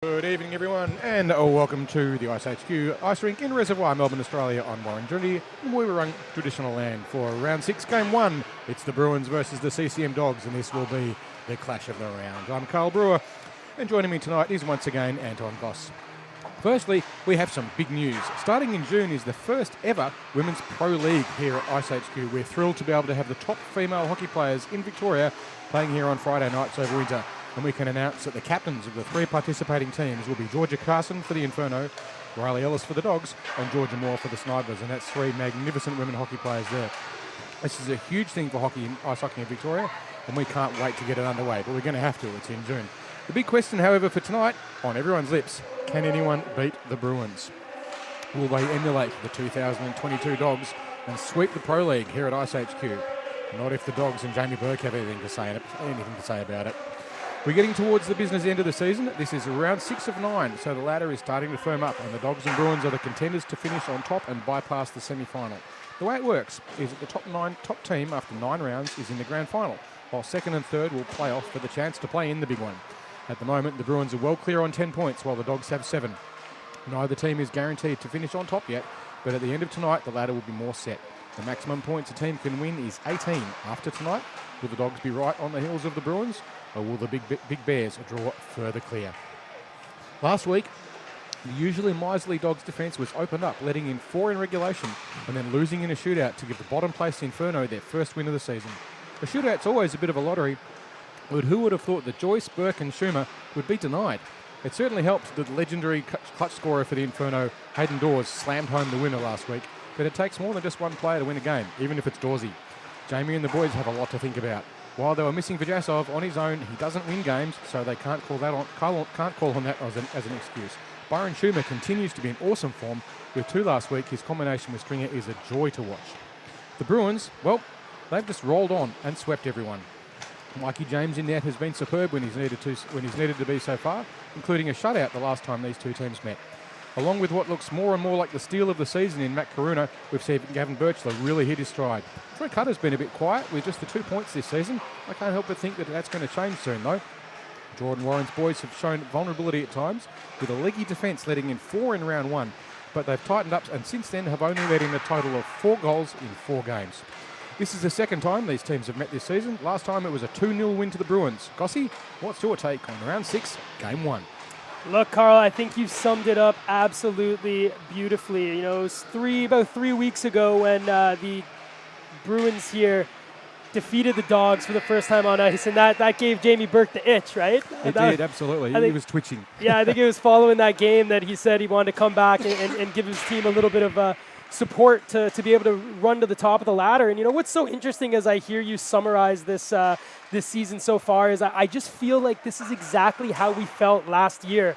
Good evening, everyone, and welcome to the iceHQ ice rink in Reservoir, Melbourne, Australia, on Warringah, Moirarung traditional land for round 6, game 1. It's the Bruins versus the CCM Dogs, and this will be the clash of the round. I'm Carl Brewer, and joining me tonight is once again Anton Goss. Firstly, we have some big news. Starting in June is the first ever Women's Pro League here at iceHQ. We're thrilled to be able to have the top female hockey players in Victoria playing here on Friday nights over winter. And we can announce that the captains of the 3 participating teams will be Georgia Carson for the Inferno, Riley Ellis for the Dogs, and Georgia Moore for the Snipers. And that's 3 magnificent women hockey players there. This is a huge thing for ice hockey in Victoria, and we can't wait to get it underway. But we're going to have to. It's in June. The big question, however, for tonight, on everyone's lips, can anyone beat the Bruins? Will they emulate the 2022 Dogs and sweep the Pro League here at iceHQ? Not if the Dogs and Jamie Bourke have anything to say about it. We're getting towards the business end of the season. This is round 6 of 9, so the ladder is starting to firm up, and the Dogs and Bruins are the contenders to finish on top and bypass the semi-final. The way it works is that the top team after 9 rounds is in the grand final, while second and third will play off for the chance to play in the big one. At the moment, the Bruins are well clear on 10 points, while the Dogs have 7. Neither team is guaranteed to finish on top yet, but at the end of tonight, the ladder will be more set. The maximum points a team can win is 18 after tonight. Will the Dogs be right on the heels of the Bruins, or will the Big Bears draw further clear? Last week, the usually miserly Dogs defence was opened up, letting in 4 in regulation and then losing in a shootout to give the bottom place Inferno their first win of the season. A shootout's always a bit of a lottery, but who would have thought that Joyce, Bourke and Schumer would be denied? It certainly helped that the legendary clutch scorer for the Inferno, Hayden Dawes, slammed home the winner last week, but it takes more than just one player to win a game, even if it's Dawsey. Jamie and the boys have a lot to think about. While they were missing Vajasov on his own, he doesn't win games, so they can't call on that as an excuse. Byron Schumer continues to be in awesome form. With 2 last week, his combination with Stringer is a joy to watch. The Bruins, well, they've just rolled on and swept everyone. Mikey James in net has been superb when he's needed to be so far, including a shutout the last time these 2 teams met. Along with what looks more and more like the steal of the season in Matt Karuna, we've seen Gavin Birchler really hit his stride. Troy Cutter's been a bit quiet with just the 2 points this season. I can't help but think that that's going to change soon, though. Jordan Warren's boys have shown vulnerability at times, with a leggy defence letting in 4 in round 1, but they've tightened up and since then have only let in a total of 4 goals in 4 games. This is the second time these teams have met this season. Last time it was a 2-0 win to the Bruins. Gossie, what's your take on round 6, game 1? Look, Carl, I think you've summed it up absolutely beautifully. You know, it was about 3 weeks ago when the Bruins here defeated the Dogs for the first time on ice, and that gave Jamie Bourke the itch, right? It did, absolutely. He was twitching. Yeah, I think it was following that game that he said he wanted to come back and give his team a little bit of support to be able to run to the top of the ladder. And you know what's so interesting as I hear you summarize this season so far is I just feel like this is exactly how we felt last year,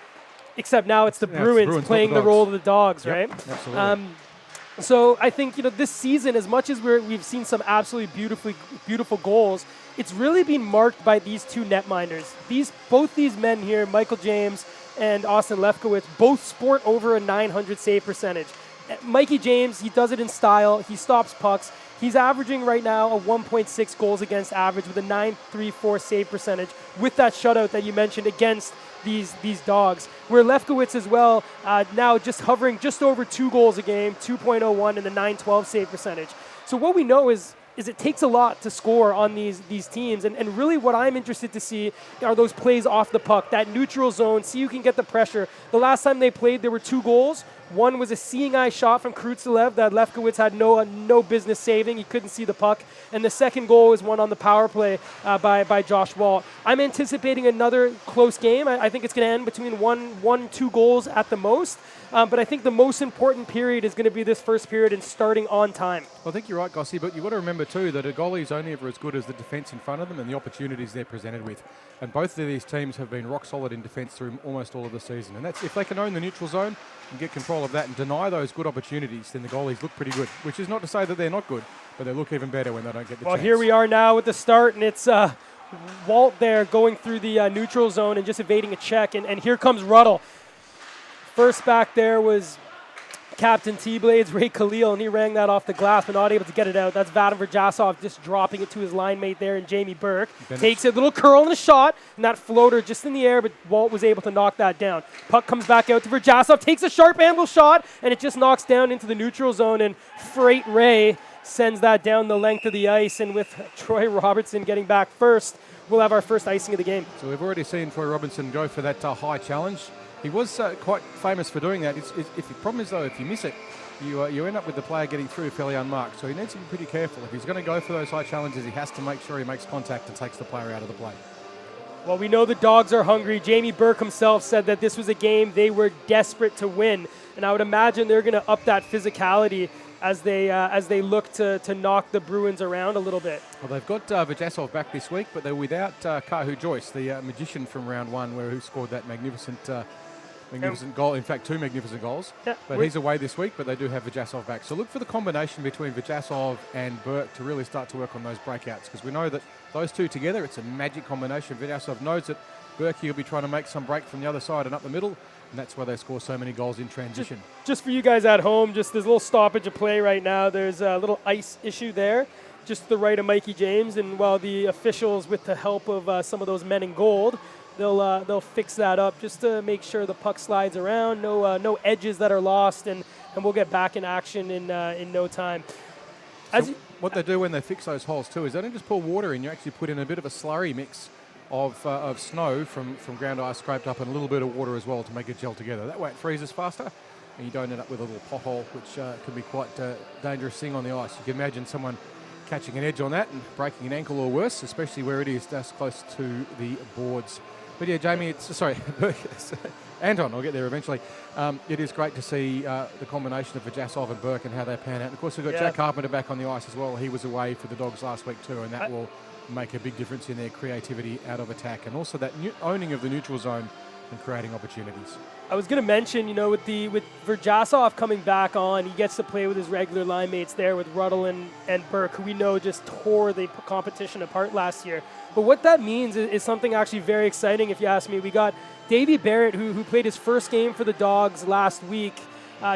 except now it's the Bruins playing the role of the Dogs, right? Absolutely. So I think this season, as much as we've seen some absolutely beautiful goals, it's really been marked by these 2 netminders. Both these men here, Michael James and Austin Lefkowitz, both sport over a 900 save percentage. Mikey James, he does it in style. He stops pucks. He's averaging right now a 1.6 goals against average with a 934 save percentage with that shutout that you mentioned against these Dogs. Where Lefkowitz as well, now just hovering just over 2 goals a game, 2.01 and the 912 save percentage. So what we know is it takes a lot to score on these teams. And really what I'm interested to see are those plays off the puck, that neutral zone, see who can get the pressure. The last time they played, there were 2 goals. One was a seeing eye shot from Krutzev that Lefkowitz had no business saving. He couldn't see the puck. And the second goal was one on the power play by Josh Walt. I'm anticipating another close game. I think it's going to end between 1-2 goals at the most. But I think the most important period is going to be this first period and starting on time. Well, I think you're right, Gossie, but you've got to remember too that a goalie is only ever as good as the defence in front of them and the opportunities they're presented with. And both of these teams have been rock solid in defence through almost all of the season. And that's if they can own the neutral zone and get control of that and deny those good opportunities, then the goalies look pretty good. Which is not to say that they're not good, but they look even better when they don't get the chance. Well, here we are now with the start, and it's Walt there going through the neutral zone and just evading a check. And here comes Ruddle. First back there was Captain T-Blades, Ray Khalil, and he rang that off the glass, but not able to get it out. That's Vadim Verjasov just dropping it to his line mate there, and Jamie Bourke takes it, little curl and a shot, and that floater just in the air, but Walt was able to knock that down. Puck comes back out to Verjasov, takes a sharp angle shot, and it just knocks down into the neutral zone, and Freight Ray sends that down the length of the ice, and with Troy Robertson getting back first, we'll have our first icing of the game. So we've already seen Troy Robinson go for that high challenge. He was quite famous for doing that. The problem is, though, if you miss it, you end up with the player getting through fairly unmarked. So he needs to be pretty careful. If he's going to go for those high challenges, he has to make sure he makes contact and takes the player out of the play. Well, we know the Dogs are hungry. Jamie Bourke himself said that this was a game they were desperate to win. And I would imagine they're going to up that physicality as they look to knock the Bruins around a little bit. Well, they've got Verjasov back this week, but they're without Kahu Joyce, the magician from round one, who scored that magnificent goal. In fact, two magnificent goals. Yeah, but he's away this week, but they do have Verjasov back. So look for the combination between Verjasov and Bourke to really start to work on those breakouts, because we know that those two together, it's a magic combination. Verjasov knows that Bourke will be trying to make some break from the other side and up the middle, and that's why they score so many goals in transition. Just for you guys at home, just this little stoppage of play right now. There's a little ice issue there, just to the right of Mikey James, and while the officials, with the help of some of those men in gold, they'll fix that up just to make sure the puck slides around, no edges that are lost, and we'll get back in action in no time. What they do when they fix those holes too is they don't just pour water in, you actually put in a bit of a slurry mix of snow from ground ice scraped up and a little bit of water as well to make it gel together. That way it freezes faster and you don't end up with a little pothole, which can be quite a dangerous thing on the ice. You can imagine someone catching an edge on that and breaking an ankle or worse, especially where it is that's close to the boards. But yeah, Jamie, Anton, I'll get there eventually. It is great to see the combination of Verjasov and Bourke and how they pan out. And of course, we've got Jack Carpenter back on the ice as well. He was away for the Dogs last week too, and that will make a big difference in their creativity out of attack, and also that owning of the neutral zone and creating opportunities. I was going to mention, with Verjasov coming back on, he gets to play with his regular line mates there with Ruddle and Bourke, who we know just tore the competition apart last year. But what that means is something actually very exciting, if you ask me. We got Davey Barrett, who played his first game for the Dogs last week.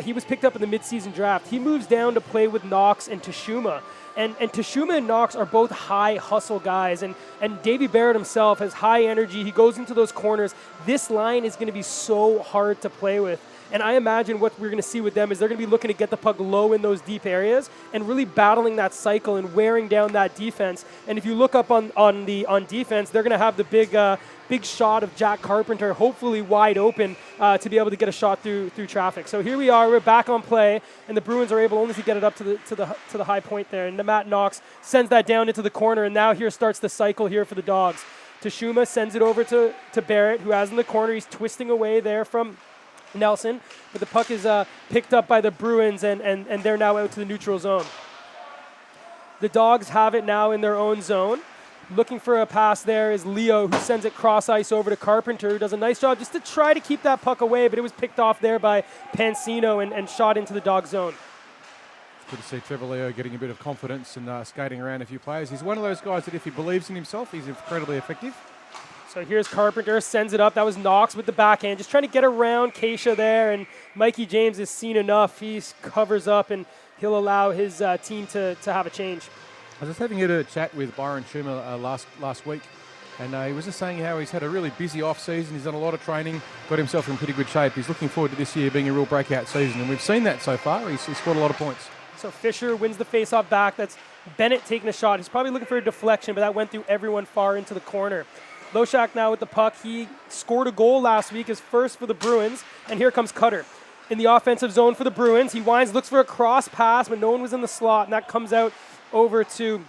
He was picked up in the midseason draft. He moves down to play with Knox and Tashuma. And Tashuma and Knox are both high hustle guys. And Davey Barrett himself has high energy. He goes into those corners. This line is going to be so hard to play with. And I imagine what we're going to see with them is they're going to be looking to get the puck low in those deep areas and really battling that cycle and wearing down that defense. And if you look up on defense, they're going to have the big shot of Jack Carpenter, hopefully wide open to be able to get a shot through traffic. So here we are, we're back on play, and the Bruins are able only to get it up to the high point there. And Matt Knox sends that down into the corner, and now here starts the cycle here for the Dogs. Tashuma sends it over to Barrett, who has in the corner. He's twisting away there from Nelson, but the puck is picked up by the Bruins, and they're now out to the neutral zone. The Dogs have it now in their own zone. Looking for a pass there is Leo, who sends it cross ice over to Carpenter, who does a nice job just to try to keep that puck away, but it was picked off there by Pansino and shot into the Dog zone. It's good to see Trevor Leo getting a bit of confidence and skating around a few players. He's one of those guys that if he believes in himself, he's incredibly effective. So here's Carpenter, sends it up. That was Knox with the backhand, just trying to get around Keisha there, and Mikey James has seen enough. He covers up, and he'll allow his team to have a change. I was just having a chat with Byron Schumer last week, and he was just saying how he's had a really busy off-season. He's done a lot of training, got himself in pretty good shape. He's looking forward to this year being a real breakout season, and we've seen that so far. He's scored a lot of points. So Fisher wins the face-off back. That's Bennett taking a shot. He's probably looking for a deflection, but that went through everyone far into the corner. Loshak now with the puck. He scored a goal last week, his first for the Bruins, and here comes Cutter. In the offensive zone for the Bruins, he winds, looks for a cross pass, but no one was in the slot, and that comes out over to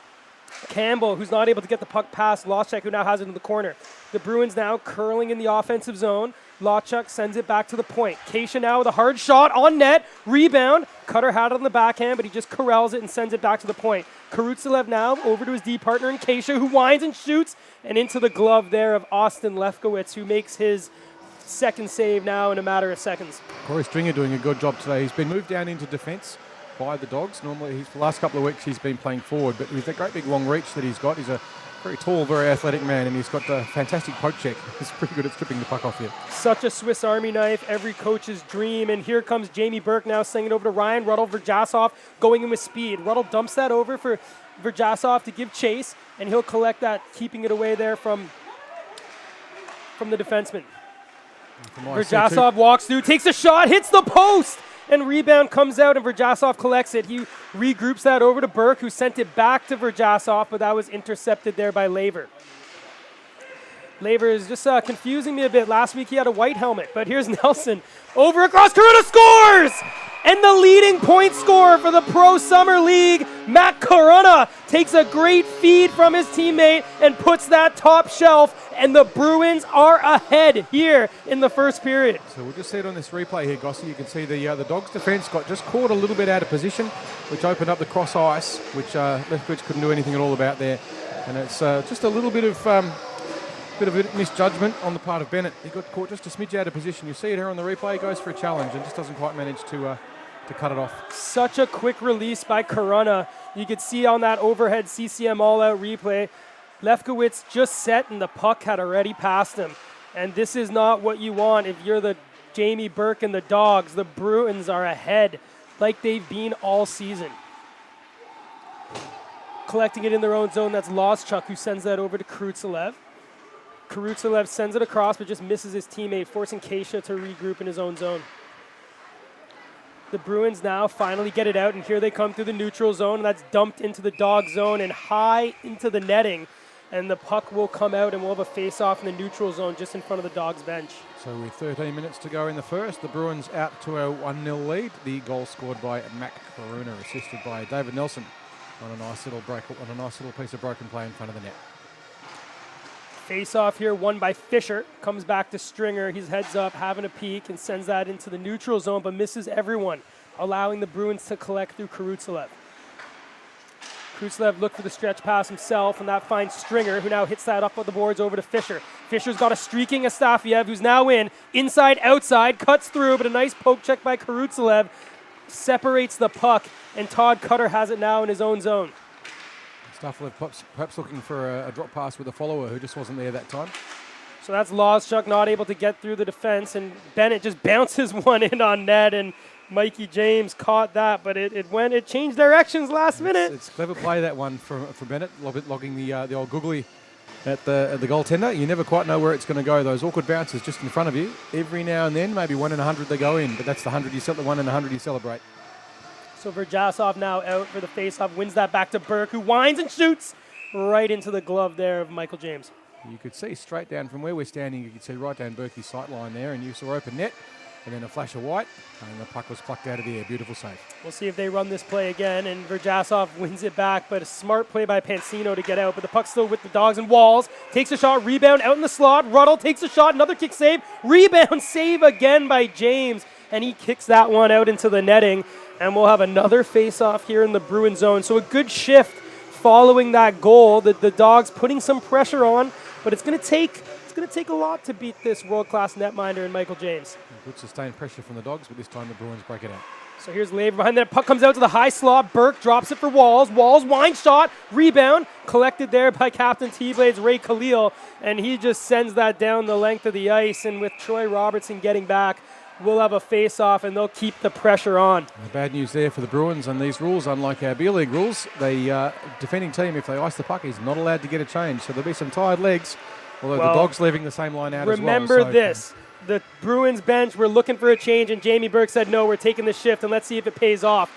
Campbell, who's not able to get the puck past Loshak, who now has it in the corner. The Bruins now curling in the offensive zone. Lochuk sends it back to the point. Keisha now with a hard shot on net. Rebound. Cutter had it on the backhand, but he just corrals it and sends it back to the point. Karutsilev now over to his D partner in Keisha, who winds and shoots, and into the glove there of Austin Lefkowitz, who makes his second save now in a matter of seconds. Corey Stringer doing a good job today. He's been moved down into defence by the Dogs. Normally, the last couple of weeks, he's been playing forward, but with that great big long reach that he's got, he's a Very tall, very athletic man, and he's got a fantastic poke check. He's pretty good at stripping the puck off you. Such a Swiss Army knife, every coach's dream. And here comes Jamie Bourke now sending it over to Ryan Ruddle. Verjasov going in with speed. Ruddle dumps that over for Verjasov to give chase, and he'll collect that, keeping it away there from the defenseman. Verjasov walks through, takes a shot, hits the post, and rebound comes out, and Verjasov collects it. He regroups that over to Bourke, who sent it back to Verjasov, but that was intercepted there by Laver. Laver is just confusing me a bit. Last week he had a white helmet, but here's Nelson. Over across, Corona scores! And the leading point scorer for the Pro Summer League, Matt Corona, takes a great feed from his teammate and puts that top shelf, and the Bruins are ahead here in the first period. So we'll just see it on this replay here, Gossie. You can see the Dogs' defence got just caught a little bit out of position, which opened up the cross ice, which Lethbridge couldn't do anything at all about there. And it's just a little bit of misjudgment on the part of Bennett. He got caught just a smidge out of position. You see it here on the replay. He goes for a challenge and just doesn't quite manage to cut it off. Such a quick release by Corona. You could see on that overhead CCM all-out replay, Lefkowitz just set and the puck had already passed him. And this is not what you want if you're the Jamie Bourke and the Dogs. The Bruins are ahead like they've been all season. Collecting it in their own zone, that's Loschuk, who sends that over to Krutzev. Krutzev sends it across but just misses his teammate, forcing Keisha to regroup in his own zone. The Bruins now finally get it out, and here they come through the neutral zone, and that's dumped into the Dog zone and high into the netting. And the puck will come out, and we'll have a face-off in the neutral zone just in front of the Dogs bench. So with 13 minutes to go in the first, the Bruins out to a 1-0 lead. The goal scored by Mac Corona, assisted by David Nelson on a nice little piece of broken play in front of the net. Face-off here, won by Fisher. Comes back to Stringer. He's heads up, having a peek, and sends that into the neutral zone, but misses everyone, allowing the Bruins to collect through Krutzev. Krutzev looked for the stretch pass himself, and that finds Stringer, who now hits that up on the boards over to Fisher. Fisher's got a streaking Astafiev, who's now in, inside, outside, cuts through, but a nice poke check by Krutzev separates the puck, and Todd Cutter has it now in his own zone. Astafiev perhaps looking for a drop pass with a follower who just wasn't there that time. So that's Loschuk not able to get through the defense, and Bennett just bounces one in on net, and Mikey James caught that, but it changed directions last minute. It's clever play, that one for Bennett, logging the old googly at the goaltender. You never quite know where it's going to go. Those awkward bounces just in front of you. Every now and then, maybe 1 in 100 they go in, but that's the 1 in 100 you celebrate. So Verjasov now out for the faceoff, wins that back to Bourke, who winds and shoots right into the glove there of Michael James. You could see straight down from where we're standing, you could see right down Berkey's sight line there, and you saw open net, and then a flash of white, and the puck was plucked out of the air. Beautiful save. We'll see if they run this play again, and Verjasov wins it back, but a smart play by Pansino to get out, but the puck's still with the Dogs, and Walls takes a shot, rebound out in the slot. Ruddle takes a shot, another kick save, rebound save again by James, and he kicks that one out into the netting, and we'll have another face-off here in the Bruin zone. So a good shift following that goal. The Dogs putting some pressure on, but it's going to take a lot to beat this world-class netminder in Michael James. Good sustained pressure from the Dogs, but this time the Bruins break it out. So here's Laver behind that. Puck comes out to the high slot. Bourke drops it for Walls. Walls, wine shot, rebound, collected there by Captain T-Blades Ray Khalil, and he just sends that down the length of the ice, and with Troy Robertson getting back, we'll have a face-off, and they'll keep the pressure on. The bad news there for the Bruins, and these rules, unlike our beer league rules, the defending team, if they ice the puck, is not allowed to get a change. So there'll be some tired legs, although the Dogs leaving the same line out as well. Remember this. The Bruins bench were looking for a change, and Jamie Bourke said, no, we're taking the shift, and let's see if it pays off.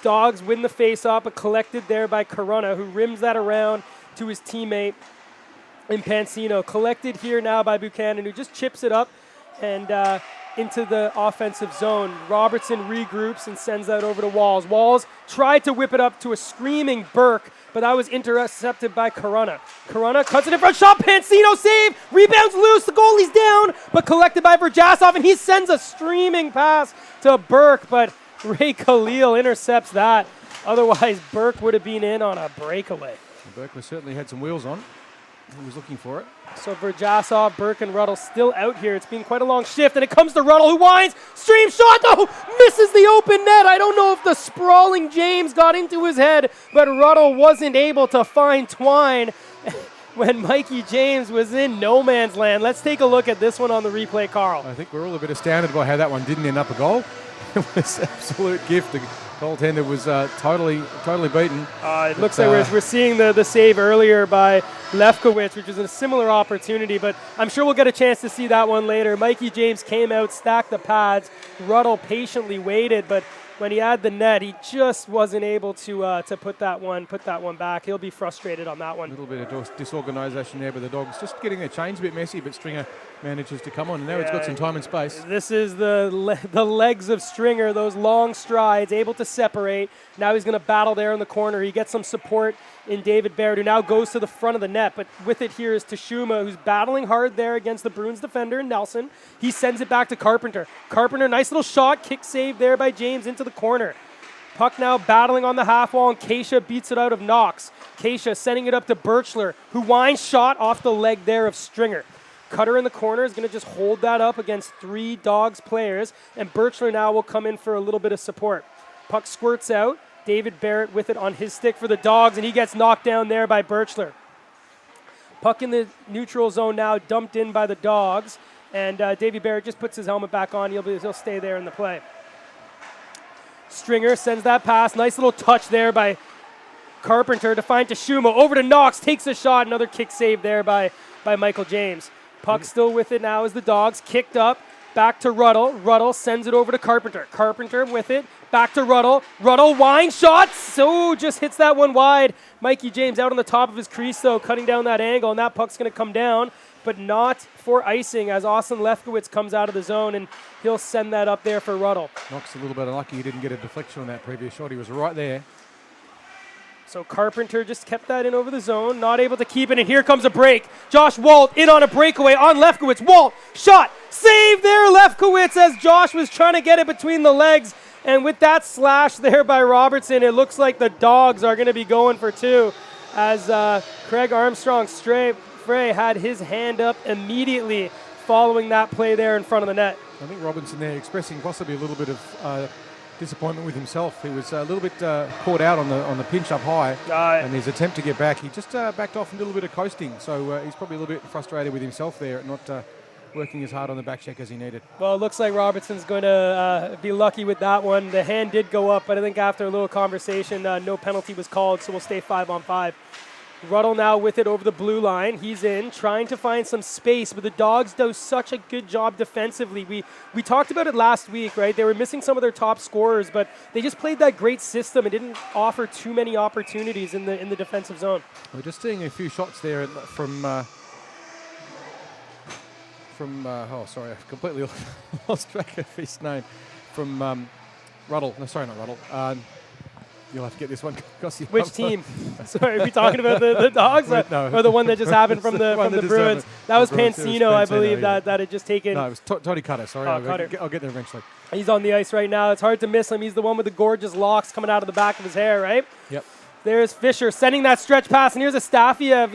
Dogs win the face-off, but collected there by Corona, who rims that around to his teammate in Pansino. Collected here now by Buchanan, who just chips it up and into the offensive zone. Robertson regroups and sends that over to Walls. Walls tried to whip it up to a screaming Bourke, but that was intercepted by Corona. Corona cuts it in front, shot, Pansino save, rebounds loose, the goalie's down, but collected by Verjasov, and he sends a streaming pass to Bourke, but Ray Khalil intercepts that. Otherwise, Bourke would have been in on a breakaway. Bourke certainly had some wheels on. He was looking for it. So Verjasov, Bourke, and Ruddle still out here. It's been quite a long shift, and it comes to Ruddle, who winds, stream shot, no, misses the open net. I don't know if the sprawling James got into his head, but Ruddle wasn't able to find Twine. when Mikey James was in no man's land. Let's take a look at this one on the replay, Carl. I think we're all a bit astounded by how that one didn't end up a goal. It was an absolute gift. The goaltender was totally beaten. It looks like we're seeing the save earlier by Lefkowitz, which was a similar opportunity, but I'm sure we'll get a chance to see that one later. Mikey James came out, stacked the pads. Ruddle patiently waited, but when he had the net, he just wasn't able to put that one back. He'll be frustrated on that one. A little bit of disorganisation there, but the Dogs just getting their change a bit messy, but Stringer manages to come on, and now he's got some time and space. This is the legs of Stringer, those long strides, able to separate. Now he's going to battle there in the corner. He gets some support in David Barrett, who now goes to the front of the net, but with it here is Tashuma, who's battling hard there against the Bruins defender, Nelson. He sends it back to Carpenter. Carpenter, nice little shot, kick save there by James into the corner. Puck now battling on the half wall, and Keisha beats it out of Knox. Keisha sending it up to Birchler, who winds shot off the leg there of Stringer. Cutter in the corner is going to just hold that up against 3 Dogs players, and Birchler now will come in for a little bit of support. Puck squirts out. David Barrett with it on his stick for the Dogs, and he gets knocked down there by Birchler. Puck in the neutral zone now, dumped in by the Dogs, and Davey Barrett just puts his helmet back on. He'll stay there in the play. Stringer sends that pass. Nice little touch there by Carpenter to find Tashuma. Over to Knox, takes a shot. Another kick save there by Michael James. Puck still with it now as the Dogs. Kicked up, back to Ruddle. Ruddle sends it over to Carpenter. Carpenter with it, back to Ruddle. Ruddle wine shot, so just hits that one wide. Mikey James out on the top of his crease though, cutting down that angle, and that puck's going to come down, but not for icing as Austin Lefkowitz comes out of the zone, and he'll send that up there for Ruddle. Knox a little bit unlucky he didn't get a deflection on that previous shot. He was right there. So Carpenter just kept that in over the zone, not able to keep it, and here comes a break. Josh Walt in on a breakaway on Lefkowitz. Walt, shot, save there, Lefkowitz, as Josh was trying to get it between the legs. And with that slash there by Robertson, it looks like the Dogs are going to be going for 2, as Craig Armstrong Frey had his hand up immediately following that play there in front of the net. I think Robinson there expressing possibly a little bit of disappointment with himself. He was a little bit caught out on the pinch up high, and his attempt to get back, he just backed off a little bit of coasting. So he's probably a little bit frustrated with himself there, not working as hard on the back check as he needed. Well, it looks like Robertson's going to be lucky with that one. The hand did go up, but I think after a little conversation, no penalty was called, so we'll stay 5-on-5. Ruddle now with it over the blue line. He's in, trying to find some space, but the Dogs do such a good job defensively. We talked about it last week, right? They were missing some of their top scorers, but they just played that great system and didn't offer too many opportunities in the defensive zone. We're just seeing a few shots there from oh, sorry, I've completely lost track of his name. From Ruddle. No, sorry, not Ruddle. You'll have to get this one. Which team? Sorry, are we talking about the Dogs or the one that just happened from the Bruins? That was Pansino, I believe, that had just taken. No, it was Toddy Cutter. Sorry, Cutter. I'll get there eventually. He's on the ice right now. It's hard to miss him. He's the one with the gorgeous locks coming out of the back of his hair, right? Yep. There's Fisher sending that stretch pass, and here's Astafiev.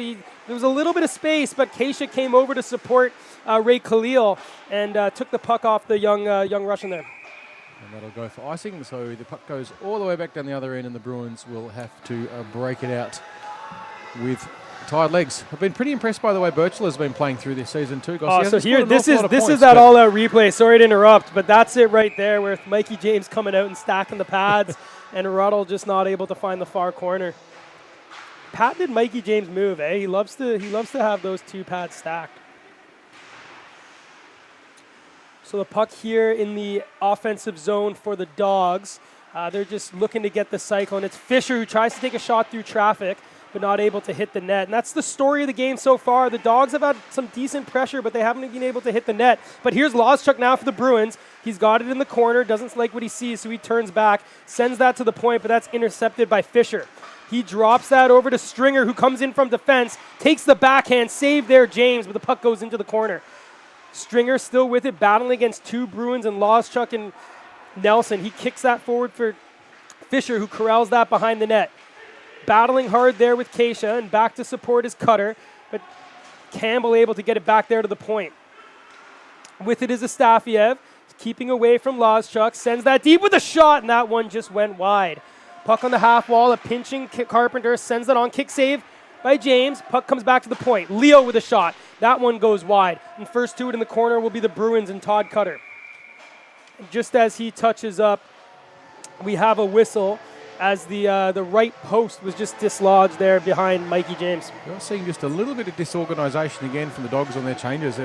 There was a little bit of space, but Keisha came over to support Ray Khalil and took the puck off the young Russian there. And that'll go for icing, so the puck goes all the way back down the other end, and the Bruins will have to break it out with tired legs. I've been pretty impressed by the way Birchler has been playing through this season too. So here, this is that all-out replay. Sorry to interrupt, but that's it right there, with Mikey James coming out and stacking the pads, and Ruddle just not able to find the far corner. Pat did Mikey James move, eh? He loves to have those 2 pads stacked. So the puck here in the offensive zone for the Dogs. They're just looking to get the cycle, and it's Fisher who tries to take a shot through traffic, but not able to hit the net. And that's the story of the game so far. The Dogs have had some decent pressure, but they haven't been able to hit the net. But here's Lawschuk now for the Bruins. He's got it in the corner, doesn't like what he sees, so he turns back, sends that to the point, but that's intercepted by Fisher. He drops that over to Stringer, who comes in from defense, takes the backhand, save there, James, but the puck goes into the corner. Stringer still with it, battling against 2 Bruins and Lawschuk and Nelson. He kicks that forward for Fisher, who corrals that behind the net. Battling hard there with Keisha, and back to support his Cutter, but Campbell able to get it back there to the point. With it is Astafiev, keeping away from Lawschuk, sends that deep with a shot, and that one just went wide. Puck on the half wall, a pinching Carpenter, sends that on, kick save. by James. Puck comes back to the point. Leo with a shot. That one goes wide. And first to it in the corner will be the Bruins and Todd Cutter. And just as he touches up, we have a whistle as the right post was just dislodged there behind Mikey James. You're seeing just a little bit of disorganisation again from the Dogs on their changes.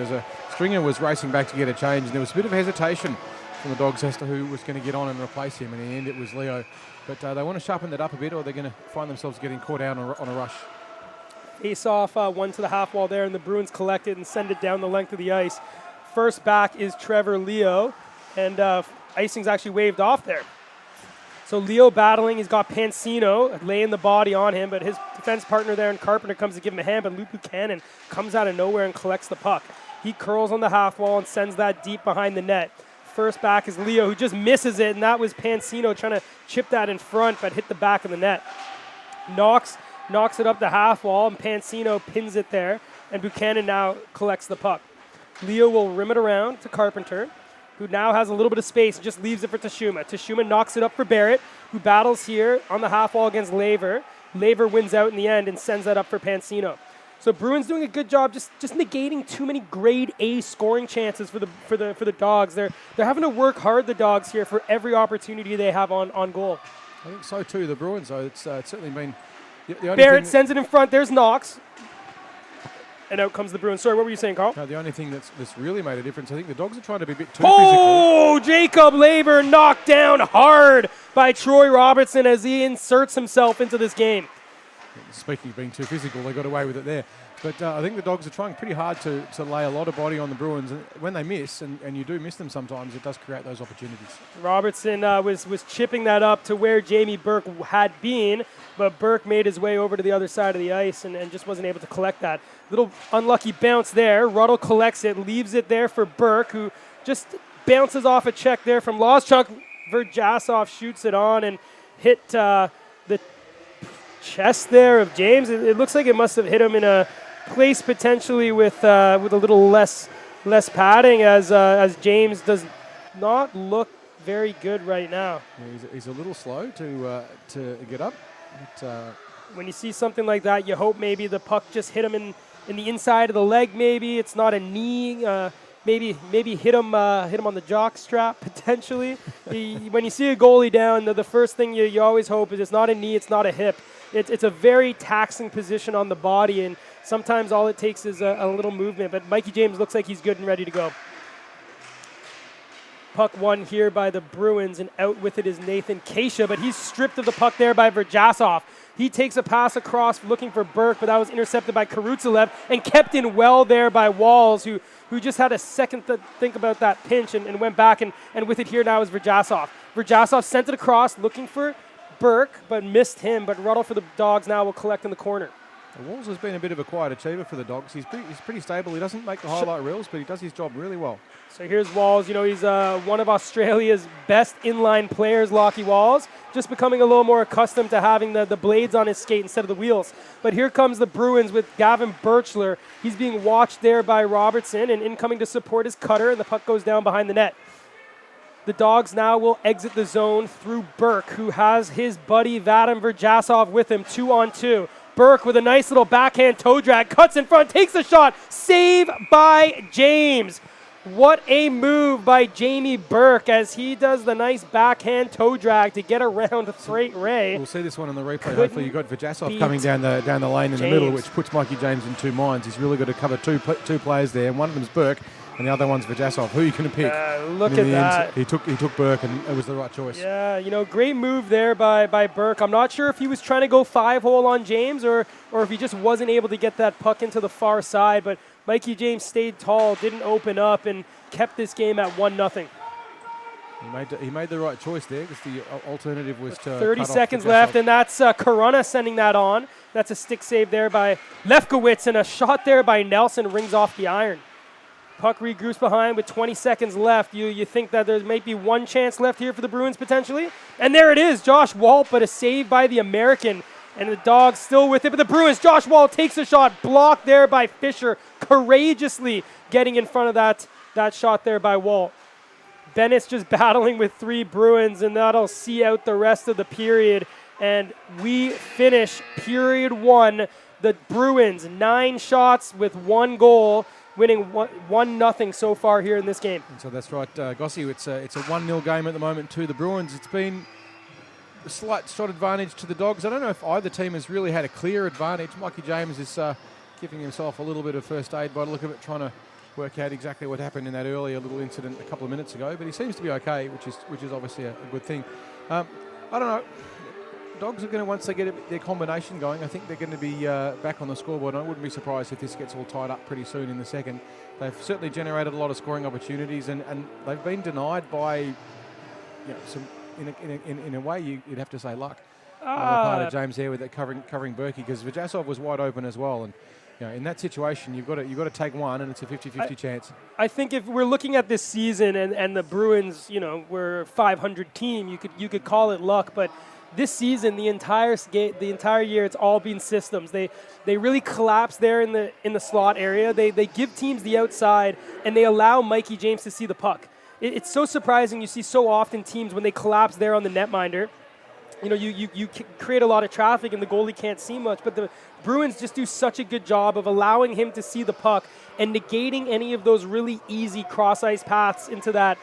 Stringer was racing back to get a change, and there was a bit of hesitation from the Dogs as to who was going to get on and replace him. And in the end, it was Leo. But they want to sharpen that up a bit, or they're going to find themselves getting caught out on a rush. Face off, one to the half wall there, and the Bruins collect it and send it down the length of the ice. First back is Trevor Leo, and icing's actually waved off there. So Leo battling, he's got Pansino laying the body on him, but his defense partner there in Carpenter comes to give him a hand, but Luke Buchanan comes out of nowhere and collects the puck. He curls on the half wall and sends that deep behind the net. First back is Leo, who just misses it, and that was Pansino trying to chip that in front, but hit the back of the net. Knocks it up the half wall, and Pansino pins it there, and Buchanan now collects the puck. Leo will rim it around to Carpenter, who now has a little bit of space and just leaves it for Tashuma. Tashuma knocks it up for Barrett, who battles here on the half wall against Laver. Laver wins out in the end and sends that up for Pansino. So Bruins doing a good job just negating too many grade A scoring chances for the Dogs. They're having to work hard, the Dogs here, for every opportunity they have on goal. I think so too, the Bruins, though. It's certainly been... The only Barrett sends it in front. There's Knox. And out comes the Bruins. Sorry, what were you saying, Carl? No, the only thing that's really made a difference, I think the Dogs are trying to be a bit too physical. Jacob Laver knocked down hard by Troy Robertson as he inserts himself into this game. Speaking of being too physical, they got away with it there. But I think the Dogs are trying pretty hard to lay a lot of body on the Bruins. And when they miss, and you do miss them sometimes, it does create those opportunities. Robertson was chipping that up to where Jamie Bourke had been, but Bourke made his way over to the other side of the ice and just wasn't able to collect that. Little unlucky bounce there. Ruddle collects it, leaves it there for Bourke, who just bounces off a check there from Loschuk. Verjasov shoots it on and hit the chest there of James. It looks like it must have hit him in a place potentially with a little less padding as James does not look very good right now. Yeah, he's a little slow to get up. But, when you see something like that, you hope maybe the puck just hit him in the inside of the leg. Maybe it's not a knee. Maybe hit him on the jock strap potentially. When you see a goalie down, the first thing you always hope is it's not a knee, it's not a hip. It's a very taxing position on the body, and sometimes all it takes is a little movement. But Mikey James looks like he's good and ready to go. Puck won here by the Bruins, and out with it is Nathan Kasia, but he's stripped of the puck there by Verjasov. He takes a pass across looking for Bourke, but that was intercepted by Karutsulev and kept in well there by Walls, who just had a second to think about that pinch and went back, and with it here now is Verjasov. Verjasov sent it across looking for Bourke, but missed him, but Ruddle for the Dogs now will collect in the corner. Walls has been a bit of a quiet achiever for the Dogs. He's pretty stable. He doesn't make the highlight reels, but he does his job really well. So here's Walls. He's one of Australia's best inline players, Lockie Walls, just becoming a little more accustomed to having the blades on his skate instead of the wheels. But here comes the Bruins with Gavin Birchler. He's being watched there by Robertson, and incoming to support his Cutter, and the puck goes down behind the net. The Dogs now will exit the zone through Bourke, who has his buddy Vadim Verjasov with him, 2-on-2. Bourke with a nice little backhand toe drag, cuts in front, takes a shot, save by James. What a move by Jamie Bourke as he does the nice backhand toe drag to get around Freight Ray. We'll see this one in the replay. Hopefully you've got Verjasov coming down the lane in the middle, which puts Mikey James in two minds. He's really got to cover two players there, and one of them's Bourke, and the other one's Verjasov. Who are you going to pick? Look at that. He took Bourke, and it was the right choice. Yeah, great move there by Bourke. I'm not sure if he was trying to go 5-hole on James or if he just wasn't able to get that puck into the far side, but Mikey James stayed tall, didn't open up, and kept this game at 1-0. He made the right choice there because the alternative was to 30 seconds left, and that's Corona sending that on. That's a stick save there by Lefkowitz, and a shot there by Nelson rings off the iron. Puck regroups behind with 20 seconds left. You think that there might be one chance left here for the Bruins potentially? And there it is, Josh Walt, but a save by the American. And the Dogs still with it, but the Bruins, Josh Walt takes a shot, blocked there by Fisher, courageously getting in front of that shot there by Walt. Bennett's just battling with 3 Bruins, and that'll see out the rest of the period. And we finish period 1 The Bruins, 9 shots with 1 goal, winning 1-0 so far here in this game. And so that's right, Gossie. It's a 1-0 game at the moment to the Bruins. It's been a slight shot advantage to the Dogs. I don't know if either team has really had a clear advantage. Mikey James is giving himself a little bit of first aid by the look of it, trying to work out exactly what happened in that earlier little incident a couple of minutes ago. But he seems to be okay, which is obviously a good thing. I don't know. Dogs are going to, once they get their combination going, I think they're going to be back on the scoreboard. I wouldn't be surprised if this gets all tied up pretty soon in the second. They've certainly generated a lot of scoring opportunities, and they've been denied by, some in a way you'd have to say luck on the part of James there with that covering Bourke, because Vajasov was wide open as well, and in that situation you've got to take one, and it's a 50-50 chance. I think if we're looking at this season and the Bruins, were a 500 team, you could call it luck, but this season, the entire year, it's all been systems. They really collapse there in the slot area. They give teams the outside, and they allow Mikey James to see the puck. It's so surprising. You see so often teams when they collapse there on the netminder, you create a lot of traffic, and the goalie can't see much. But the Bruins just do such a good job of allowing him to see the puck and negating any of those really easy cross-ice paths into that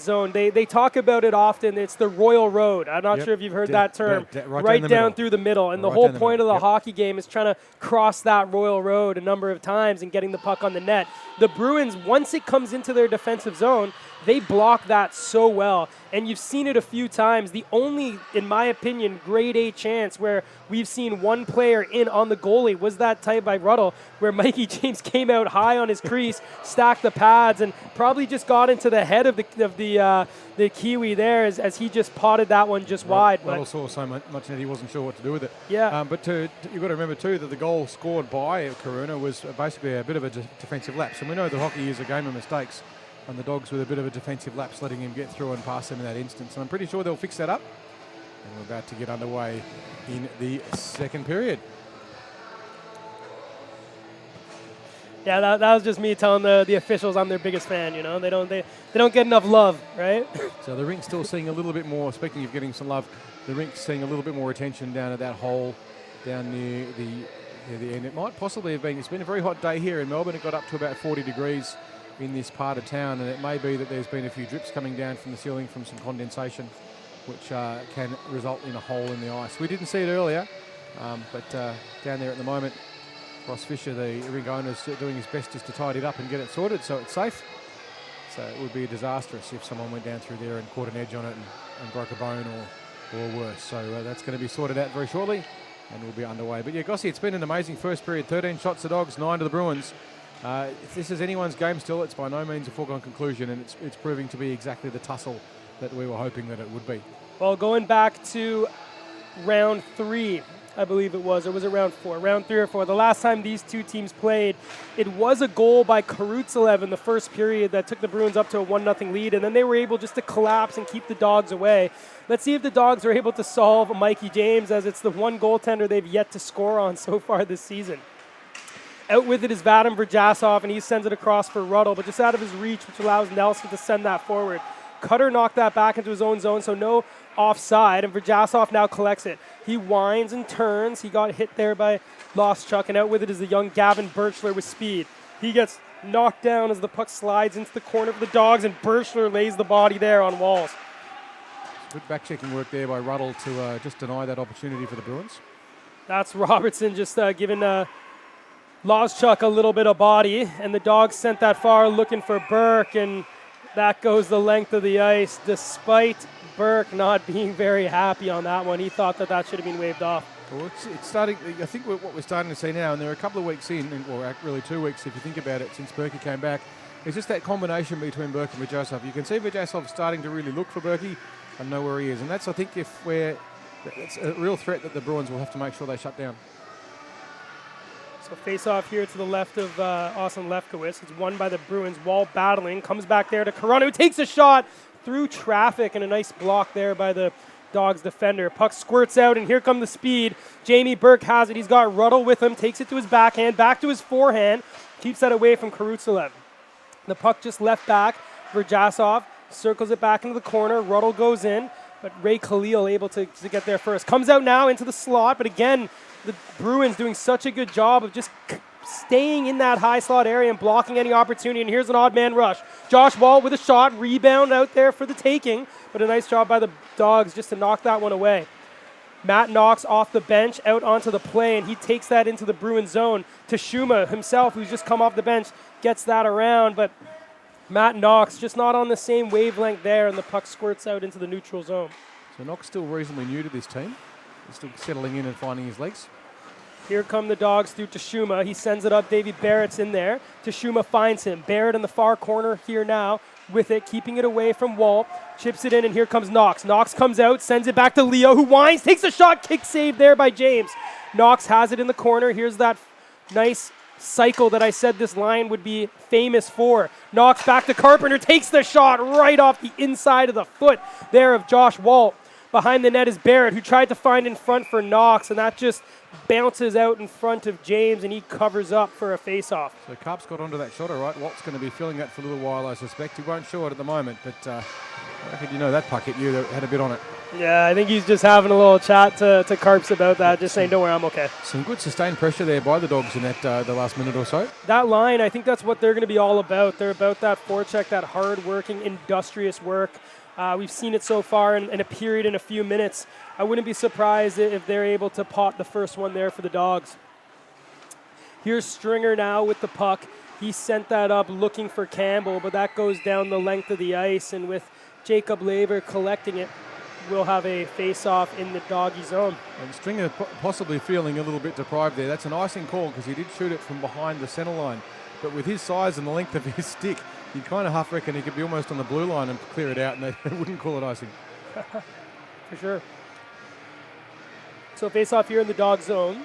zone. They talk about it often. It's the Royal Road. I'm not sure if you've heard that term. Right down through the middle. And the whole point of the hockey game is trying to cross that Royal Road a number of times and getting the puck on the net. The Bruins, once it comes into their defensive zone, they block that so well. And you've seen it a few times. The only, in my opinion, grade A chance where we've seen one player in on the goalie was that type by Ruddle, where Mikey James came out high on his crease, stacked the pads, and probably just got into the head of the Kiwi there as he just potted that one just wide. Ruddle saw so much that he wasn't sure what to do with it. Yeah. But you've got to remember too that the goal scored by Corona was basically a bit of a defensive lapse. And we know the hockey is a game of mistakes, and the Dogs with a bit of a defensive lapse, letting him get through and pass him in that instance. And I'm pretty sure they'll fix that up. And we're about to get underway in the second period. Yeah, that was just me telling the officials I'm their biggest fan. They don't get enough love, right? So the rink's still seeing a little bit more. Speaking of getting some love, the rink's seeing a little bit more attention down at that hole down near the end. It might possibly have been. It's been a very hot day here in Melbourne. It got up to about 40 degrees in this part of town, and it may be that there's been a few drips coming down from the ceiling from some condensation, which can result in a hole in the ice. We didn't see it earlier, but down there at the moment, Ross Fisher, the rink owner, is doing his best just to tidy it up and get it sorted so it's safe. So it would be disastrous if someone went down through there and caught an edge on it and broke a bone or worse. So that's going to be sorted out very shortly, and we'll be underway. But yeah, Gossie, it's been an amazing first period. 13 shots to Dogs, 9 to the Bruins. If this is anyone's game still, it's by no means a foregone conclusion, and it's proving to be exactly the tussle that we were hoping that it would be. Well, going back to round 3, I believe it was, or was it round 4? Round 3 or 4. The last time these two teams played, it was a goal by Karutsev in the first period that took the Bruins up to a 1-0 lead, and then they were able just to collapse and keep the Dogs away. Let's see if the Dogs are able to solve Mikey James, as it's the one goaltender they've yet to score on so far this season. Out with it is Vadim Vajasov, and he sends it across for Ruddle, but just out of his reach, which allows Nelson to send that forward. Cutter knocked that back into his own zone, so no offside, and Vajasov now collects it. He winds and turns. He got hit there by Loschuk, and out with it is the young Gavin Birchler with speed. He gets knocked down as the puck slides into the corner of the Dogs, and Birchler lays the body there on Walls. Good back-checking work there by Ruddle to just deny that opportunity for the Bruins. That's Robertson just giving Loschuk a little bit of body, and the Dogs sent that far looking for Bourke, and that goes the length of the ice, despite Bourke not being very happy on that one. He thought that should have been waved off. Well, it's starting. I think what we're starting to see now, and there are a couple of weeks in, or really 2 weeks if you think about it, since Bourke came back, it's just that combination between Bourke and Vajasov. You can see Vajasov starting to really look for Bourke and know where he is, and that's, I think, it's a real threat that the Bruins will have to make sure they shut down. So face-off here to the left of Austin Lefkowitz. It's won by the Bruins. Wall battling. Comes back there to Corona, who takes a shot through traffic, and a nice block there by the Dogs defender. Puck squirts out, and here come the speed. Jamie Bourke has it. He's got Ruddle with him. Takes it to his backhand, back to his forehand. Keeps that away from Karutsev. The puck just left back. Vajasov circles it back into the corner. Ruddle goes in. But Ray Khalil able to get there first. Comes out now into the slot, but again, the Bruins doing such a good job of just staying in that high slot area and blocking any opportunity. And here's an odd man rush. Josh Wall with a shot, rebound out there for the taking, but a nice job by the Dogs just to knock that one away. Matt Knox off the bench out onto the play, and he takes that into the Bruins zone. Tashuma himself, who's just come off the bench, gets that around, but Matt Knox just not on the same wavelength there, and the puck squirts out into the neutral zone. So Knox still reasonably new to this team. He's still settling in and finding his legs. Here come the Dogs through Tashuma. He sends it up. Davey Barrett's in there. Tashuma finds him. Barrett in the far corner here now with it, keeping it away from Walt. Chips it in, and here comes Knox. Knox comes out, sends it back to Leo, who winds, takes a shot, kick save there by James. Knox has it in the corner. Here's that nice cycle that I said this line would be famous for. Knox back to Carpenter, takes the shot right off the inside of the foot there of Josh Walt. Behind the net is Barrett, who tried to find in front for Knox, and that just bounces out in front of James, and he covers up for a face-off. So Carp's got onto that shot, all right. Walt's going to be feeling that for a little while, I suspect. He won't show it at the moment, but I reckon that puck hit you, that had a bit on it. Yeah, I think he's just having a little chat to Carps about that, just saying, don't worry, I'm okay. Some good sustained pressure there by the Dogs in that the last minute or so. That line, I think that's what they're going to be all about. They're about that forecheck, that hard-working, industrious work. We've seen it so far in a period in a few minutes. I wouldn't be surprised if they're able to pot the first one there for the Dogs. Here's Stringer now with the puck. He sent that up looking for Campbell, but that goes down the length of the ice, and with Jacob Laver collecting it, we'll have a face-off in the Doggy zone. And Stringer possibly feeling a little bit deprived there. That's an icing call because he did shoot it from behind the centre line. But with his size and the length of his stick, you kind of half reckon he could be almost on the blue line and clear it out, and they wouldn't call it icing. For sure. So face-off here in the Dog zone.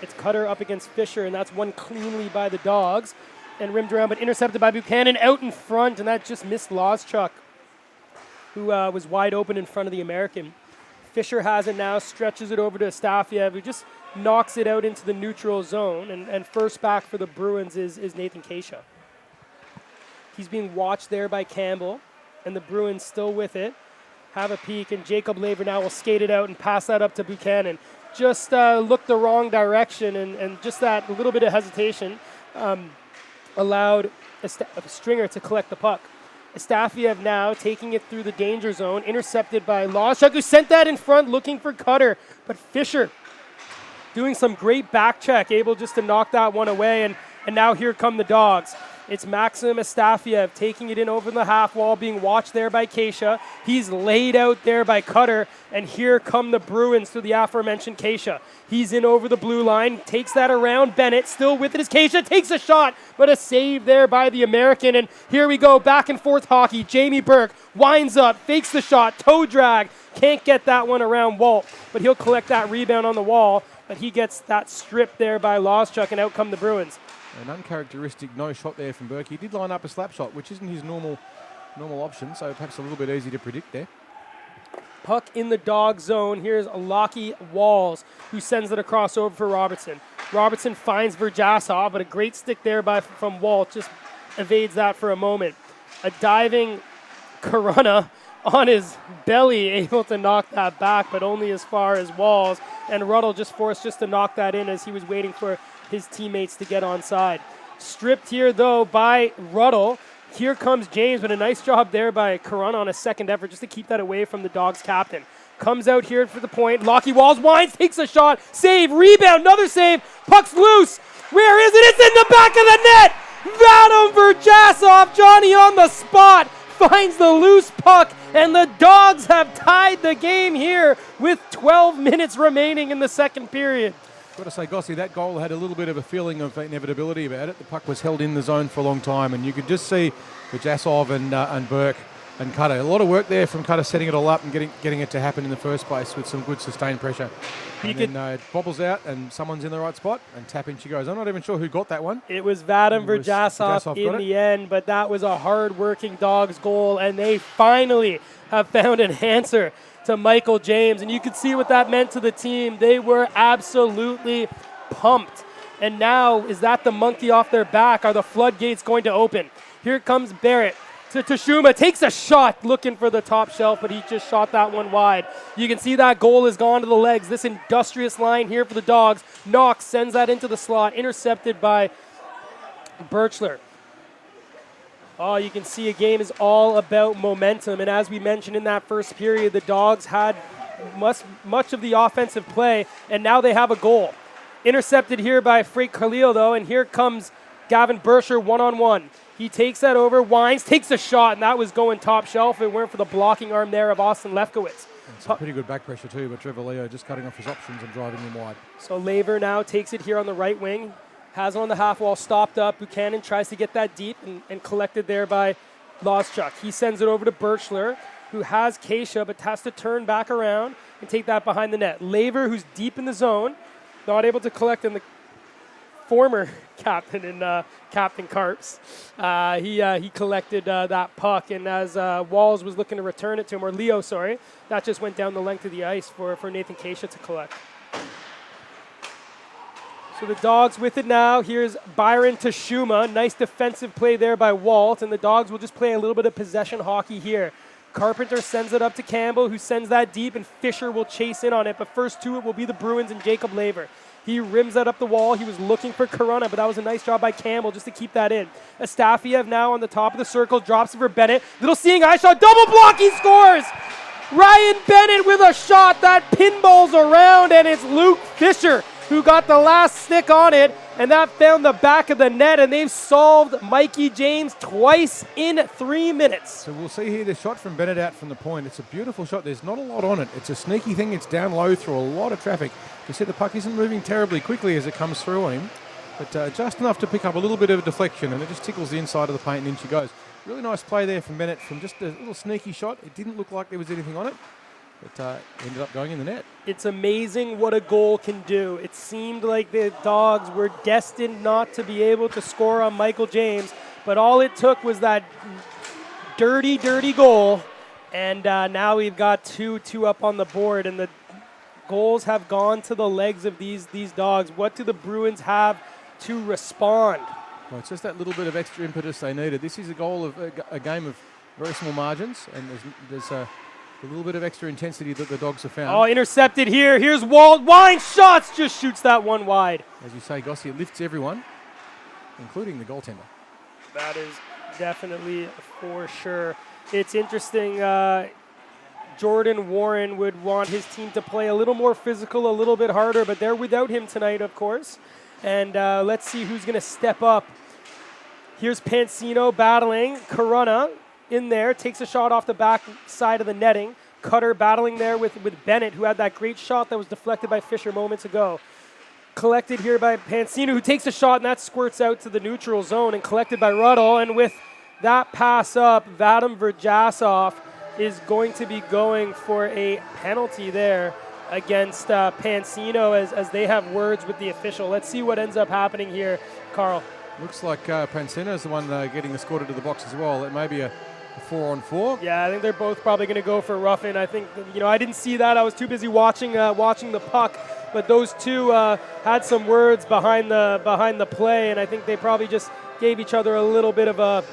It's Cutter up against Fisher, and that's won cleanly by the Dogs. And rimmed around, but intercepted by Buchanan out in front, and that just missed Lawschuk, who was wide open in front of the American. Fisher has it now, stretches it over to Astafiev, who just knocks it out into the neutral zone. And first back for the Bruins is Nathan Keisha. He's being watched there by Campbell, and the Bruins still with it. Have a peek, and Jacob Laver now will skate it out and pass that up to Buchanan. Just looked the wrong direction, and just that little bit of hesitation allowed Stringer to collect the puck. Astafiev now taking it through the danger zone, intercepted by Lawschuk, who sent that in front looking for Cutter. But Fisher doing some great back check, able just to knock that one away, and now here come the Dogs. It's Maxim Astafiev taking it in over the half wall, being watched there by Keisha. He's laid out there by Cutter, and here come the Bruins through the aforementioned Keisha. He's in over the blue line, takes that around Bennett, still with it is Keisha, takes a shot, but a save there by the American, and here we go, back and forth hockey. Jamie Bourke winds up, fakes the shot, toe drag, can't get that one around Walt, but he'll collect that rebound on the wall, but he gets that strip there by Lawschuk, and out come the Bruins. An uncharacteristic no shot there from Bourke. He did line up a slap shot, which isn't his normal option, so perhaps a little bit easy to predict there. Puck in the Dog zone. Here's Lockie Walls, who sends it across over for Robertson. Robertson finds Verjasov, but a great stick there from Walt just evades that for a moment. A diving Corona on his belly, able to knock that back, but only as far as Walls. And Ruddle just forced to knock that in as he was waiting for his teammates to get onside. Stripped here, though, by Ruddle. Here comes James, but a nice job there by Corona on a second effort just to keep that away from the Dogs' captain. Comes out here for the point. Lockie Walls winds, takes a shot. Save, rebound, another save. Puck's loose. Where is it? It's in the back of the net. Vadim Verjasov, Johnny on the spot, finds the loose puck, and the Dogs have tied the game here with 12 minutes remaining in the second period. Got to say, Gossie, that goal had a little bit of a feeling of inevitability about it. The puck was held in the zone for a long time, and you could just see Verjasov and Bourke and Cutter. A lot of work there from Cutter setting it all up and getting it to happen in the first place with some good sustained pressure. Then it bobbles out, and someone's in the right spot, and tap in she goes. I'm not even sure who got that one. It was Vadim Verjasov in the end, but that was a hard-working Dogs goal, and they finally have found an answer to Michael James, and you could see what that meant to the team. They were absolutely pumped. And now, is that the monkey off their back? Are the floodgates going to open? Here comes Barrett. to Tashuma, takes a shot looking for the top shelf, but he just shot that one wide. You can see that goal has gone to the legs. This industrious line here for the Dogs. Knox sends that into the slot, intercepted by Birchler. Oh, you can see a game is all about momentum, and as we mentioned in that first period, the Dogs had much of the offensive play, and now they have a goal. Intercepted here by Frank Khalil, though, and here comes Gavin Birchler one-on-one. He takes that over, winds, takes a shot, and that was going top shelf. It weren't for the blocking arm there of Austin Lefkowitz. And some pretty good back pressure too, but Trevor Leo just cutting off his options and driving him wide. So Laver now takes it here on the right wing, has it on the half wall, stopped up. Buchanan tries to get that deep and collected there by Loschuk. He sends it over to Birchler, who has Keisha, but has to turn back around and take that behind the net. Laver, who's deep in the zone, not able to collect, in the former captain in Captain Carps. He collected that puck, and as Walls was looking to return it to him, or Leo, sorry, that just went down the length of the ice for Nathan Keisha to collect. So the Dogs with it now. Here's Byron Tashuma. Nice defensive play there by Walt, and the Dogs will just play a little bit of possession hockey here. Carpenter sends it up to Campbell, who sends that deep, and Fisher will chase in on it, but first to it will be the Bruins and Jacob Laver. He rims that up the wall. He was looking for Corona, but that was a nice job by Campbell just to keep that in. Astafiev now on the top of the circle, drops it for Bennett. Little seeing eye shot, double block, he scores! Ryan Bennett with a shot that pinballs around, and it's Luke Fisher who got the last stick on it, and that found the back of the net, and they've solved Mikey James twice in 3 minutes. So we'll see here the shot from Bennett out from the point. It's a beautiful shot. There's not a lot on it. It's a sneaky thing. It's down low through a lot of traffic. You see the puck isn't moving terribly quickly as it comes through on him, but just enough to pick up a little bit of a deflection, and it just tickles the inside of the paint, and in she goes. Really nice play there from Bennett from just a little sneaky shot. It didn't look like there was anything on it, but ended up going in the net. It's amazing what a goal can do. It seemed like the Dogs were destined not to be able to score on Michael James, but all it took was that dirty, dirty goal, and now we've got 2-2 up on the board, and the goals have gone to the legs of these Dogs. What do the Bruins have to respond? Well, it's just that little bit of extra impetus they needed. This is a goal of a game of very small margins, and there's a little bit of extra intensity that the Dogs have found. Oh, intercepted here. Here's Walt. Wine shots, just shoots that one wide. As you say, Gossi, it lifts everyone, including the goaltender. That is definitely for sure. It's interesting. Jordan Warren would want his team to play a little more physical, a little bit harder, but they're without him tonight, of course. And let's see who's going to step up. Here's Pansino battling. Corona in there, takes a shot off the back side of the netting. Cutter battling there with Bennett, who had that great shot that was deflected by Fisher moments ago. Collected here by Pansino, who takes a shot, and that squirts out to the neutral zone, and collected by Ruddle. And with that pass up, Vadim Verjasov is going to be going for a penalty there against Pansino as they have words with the official. Let's see what ends up happening here, Carl. Looks like Pansino is the one getting escorted to the box as well. It may be a 4-on-4. Yeah, I think they're both probably going to go for roughing. I think, I didn't see that. I was too busy watching the puck. But those two had some words behind the play, and I think they probably just gave each other a little bit of a,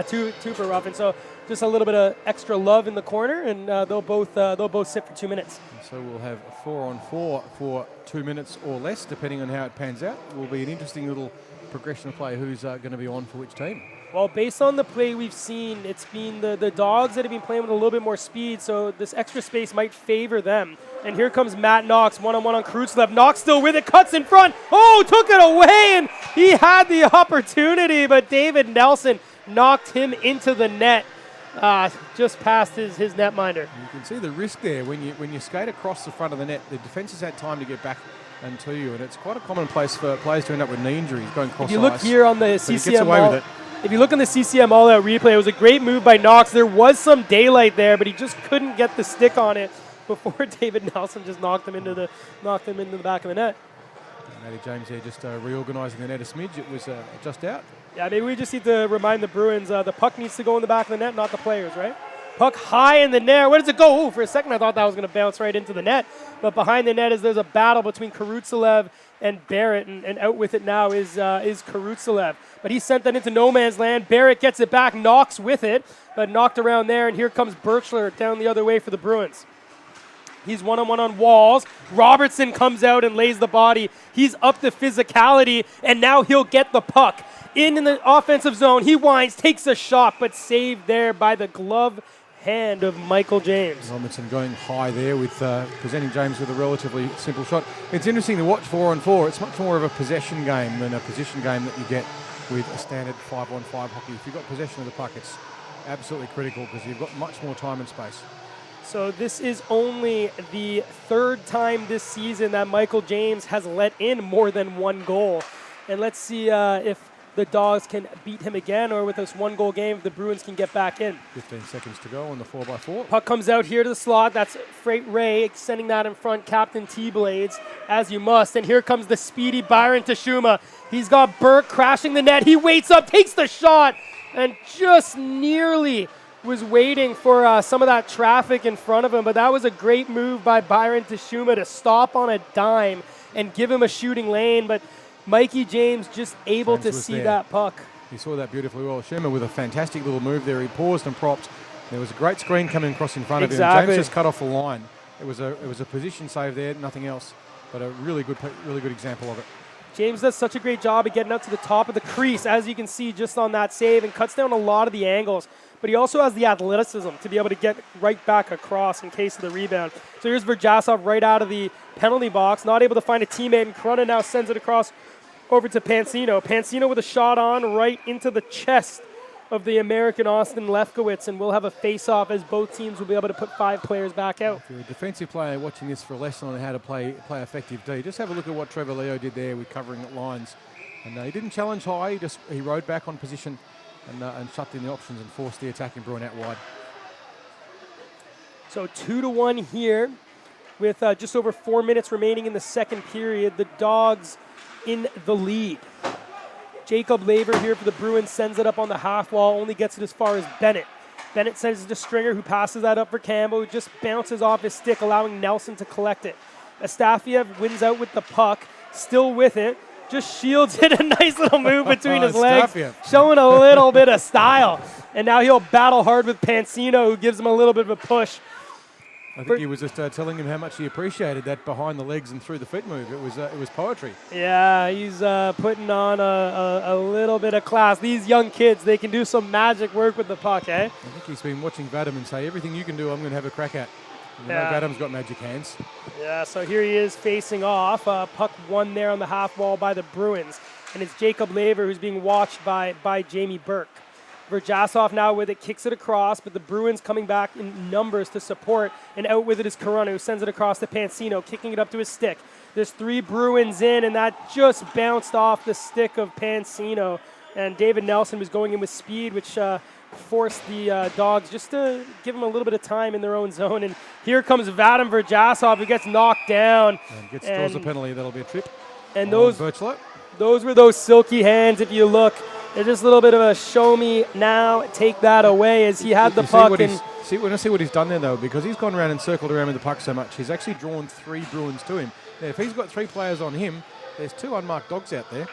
two for roughing. So just a little bit of extra love in the corner, and they'll both sit for 2 minutes. So we'll have 4-on-4 for 2 minutes or less, depending on how it pans out. It will be an interesting little progression of play. Who's going to be on for which team? Well, based on the play we've seen, it's been the Dogs that have been playing with a little bit more speed, so this extra space might favor them. And here comes Matt Knox, one-on-one on Kruzlev. Knox still with it, cuts in front. Oh, took it away, and he had the opportunity, but David Nelson knocked him into the net, just past his netminder. You can see the risk there when you skate across the front of the net. The defence has had time to get back and to you, and it's quite a common place for players to end up with knee injuries going cross ice. If you look here on the CCM away with it. If you look on the CCM all-out replay, it was a great move by Knox. There was some daylight there, but he just couldn't get the stick on it before David Nelson just knocked him into the back of the net. Matty James here just reorganising the net a smidge. It was just out. Yeah, maybe we just need to remind the Bruins the puck needs to go in the back of the net, not the players, right? Puck high in the net. Where does it go? Ooh, for a second I thought that was going to bounce right into the net. But behind the net there's a battle between Karutsev and Barrett, and out with it now is Karutsalev. But he sent that into no man's land. Barrett gets it back, knocks with it, but knocked around there, and here comes Birchler down the other way for the Bruins. He's one-on-one on Walls. Robertson comes out and lays the body. He's up the physicality, and now he'll get the puck. In the offensive zone, he winds, takes a shot, but saved there by the glove hand of Michael James. Robertson going high there with presenting James with a relatively simple shot. It's interesting to watch 4-on-4. It's much more of a possession game than a position game that you get with a standard 5-on-5 hockey. If you've got possession of the puck, it's absolutely critical because you've got much more time and space. So this is only the third time this season that Michael James has let in more than one goal. And let's see if the Dogs can beat him again, or with this one-goal game, the Bruins can get back in. 15 seconds to go on the 4x4. Puck comes out here to the slot. That's Freight Ray sending that in front. Captain T-Blades, as you must. And here comes the speedy Byron Tashuma. He's got Bourke crashing the net. He waits up, takes the shot, and just nearly was waiting for some of that traffic in front of him. But that was a great move by Byron Tashuma to stop on a dime and give him a shooting lane. But Mikey James just able to see that puck. He saw that beautifully well. Schumer with a fantastic little move there. He paused and propped. There was a great screen coming across in front of him. James just cut off the line. It was a position save there, nothing else, but a really good example of it. James does such a great job of getting up to the top of the crease, as you can see just on that save, and cuts down a lot of the angles. But he also has the athleticism to be able to get right back across in case of the rebound. So here's Verjasov right out of the penalty box, not able to find a teammate, and Corona now sends it across over to Pansino. Pansino with a shot on right into the chest of the American Austin Lefkowitz, and we'll have a face-off as both teams will be able to put 5 players back out. If you're a defensive player watching this for a lesson on how to play effective D, just have a look at what Trevor Leo did there with covering at lines. And he didn't challenge high, he rode back on position and shut in the options and forced the attacking Bruin out wide. So 2-1 here with just over 4 minutes remaining in the second period. The Dogs in the lead. Jacob Laver here for the Bruins sends it up on the half wall, only gets it as far as Bennett. Bennett sends it to Stringer, who passes that up for Campbell, who just bounces off his stick, allowing Nelson to collect it. Astafiev wins out with the puck, still with it, just shields it, a nice little move between his legs, showing a little bit of style. And now he'll battle hard with Pansino, who gives him a little bit of a push. I think he was just telling him how much he appreciated that behind the legs and through the feet move. It was poetry. Yeah, he's putting on a little bit of class. These young kids, they can do some magic work with the puck, eh? I think he's been watching Vadim and say, everything you can do, I'm going to have a crack at. You know, Vadim's got magic hands. Yeah, so here he is facing off. Puck won there on the half wall by the Bruins. And it's Jacob Laver who's being watched by Jamie Bourke. Verjasov now with it, kicks it across, but the Bruins coming back in numbers to support, and out with it is Corona, who sends it across to Pansino, kicking it up to his stick. There's 3 Bruins in, and that just bounced off the stick of Pansino. And David Nelson was going in with speed, which forced the Dogs just to give them a little bit of time in their own zone. And here comes Vadim Verjasov, who gets knocked down. And draws a penalty. That'll be a trip. And those were those silky hands, if you look. They're just a little bit of a show me now, take that away, as he had the puck. When I see what he's done there, though, because he's gone around and circled around with the puck so much, he's actually drawn 3 Bruins to him. Now, if he's got 3 players on him, there's 2 unmarked Dogs out there.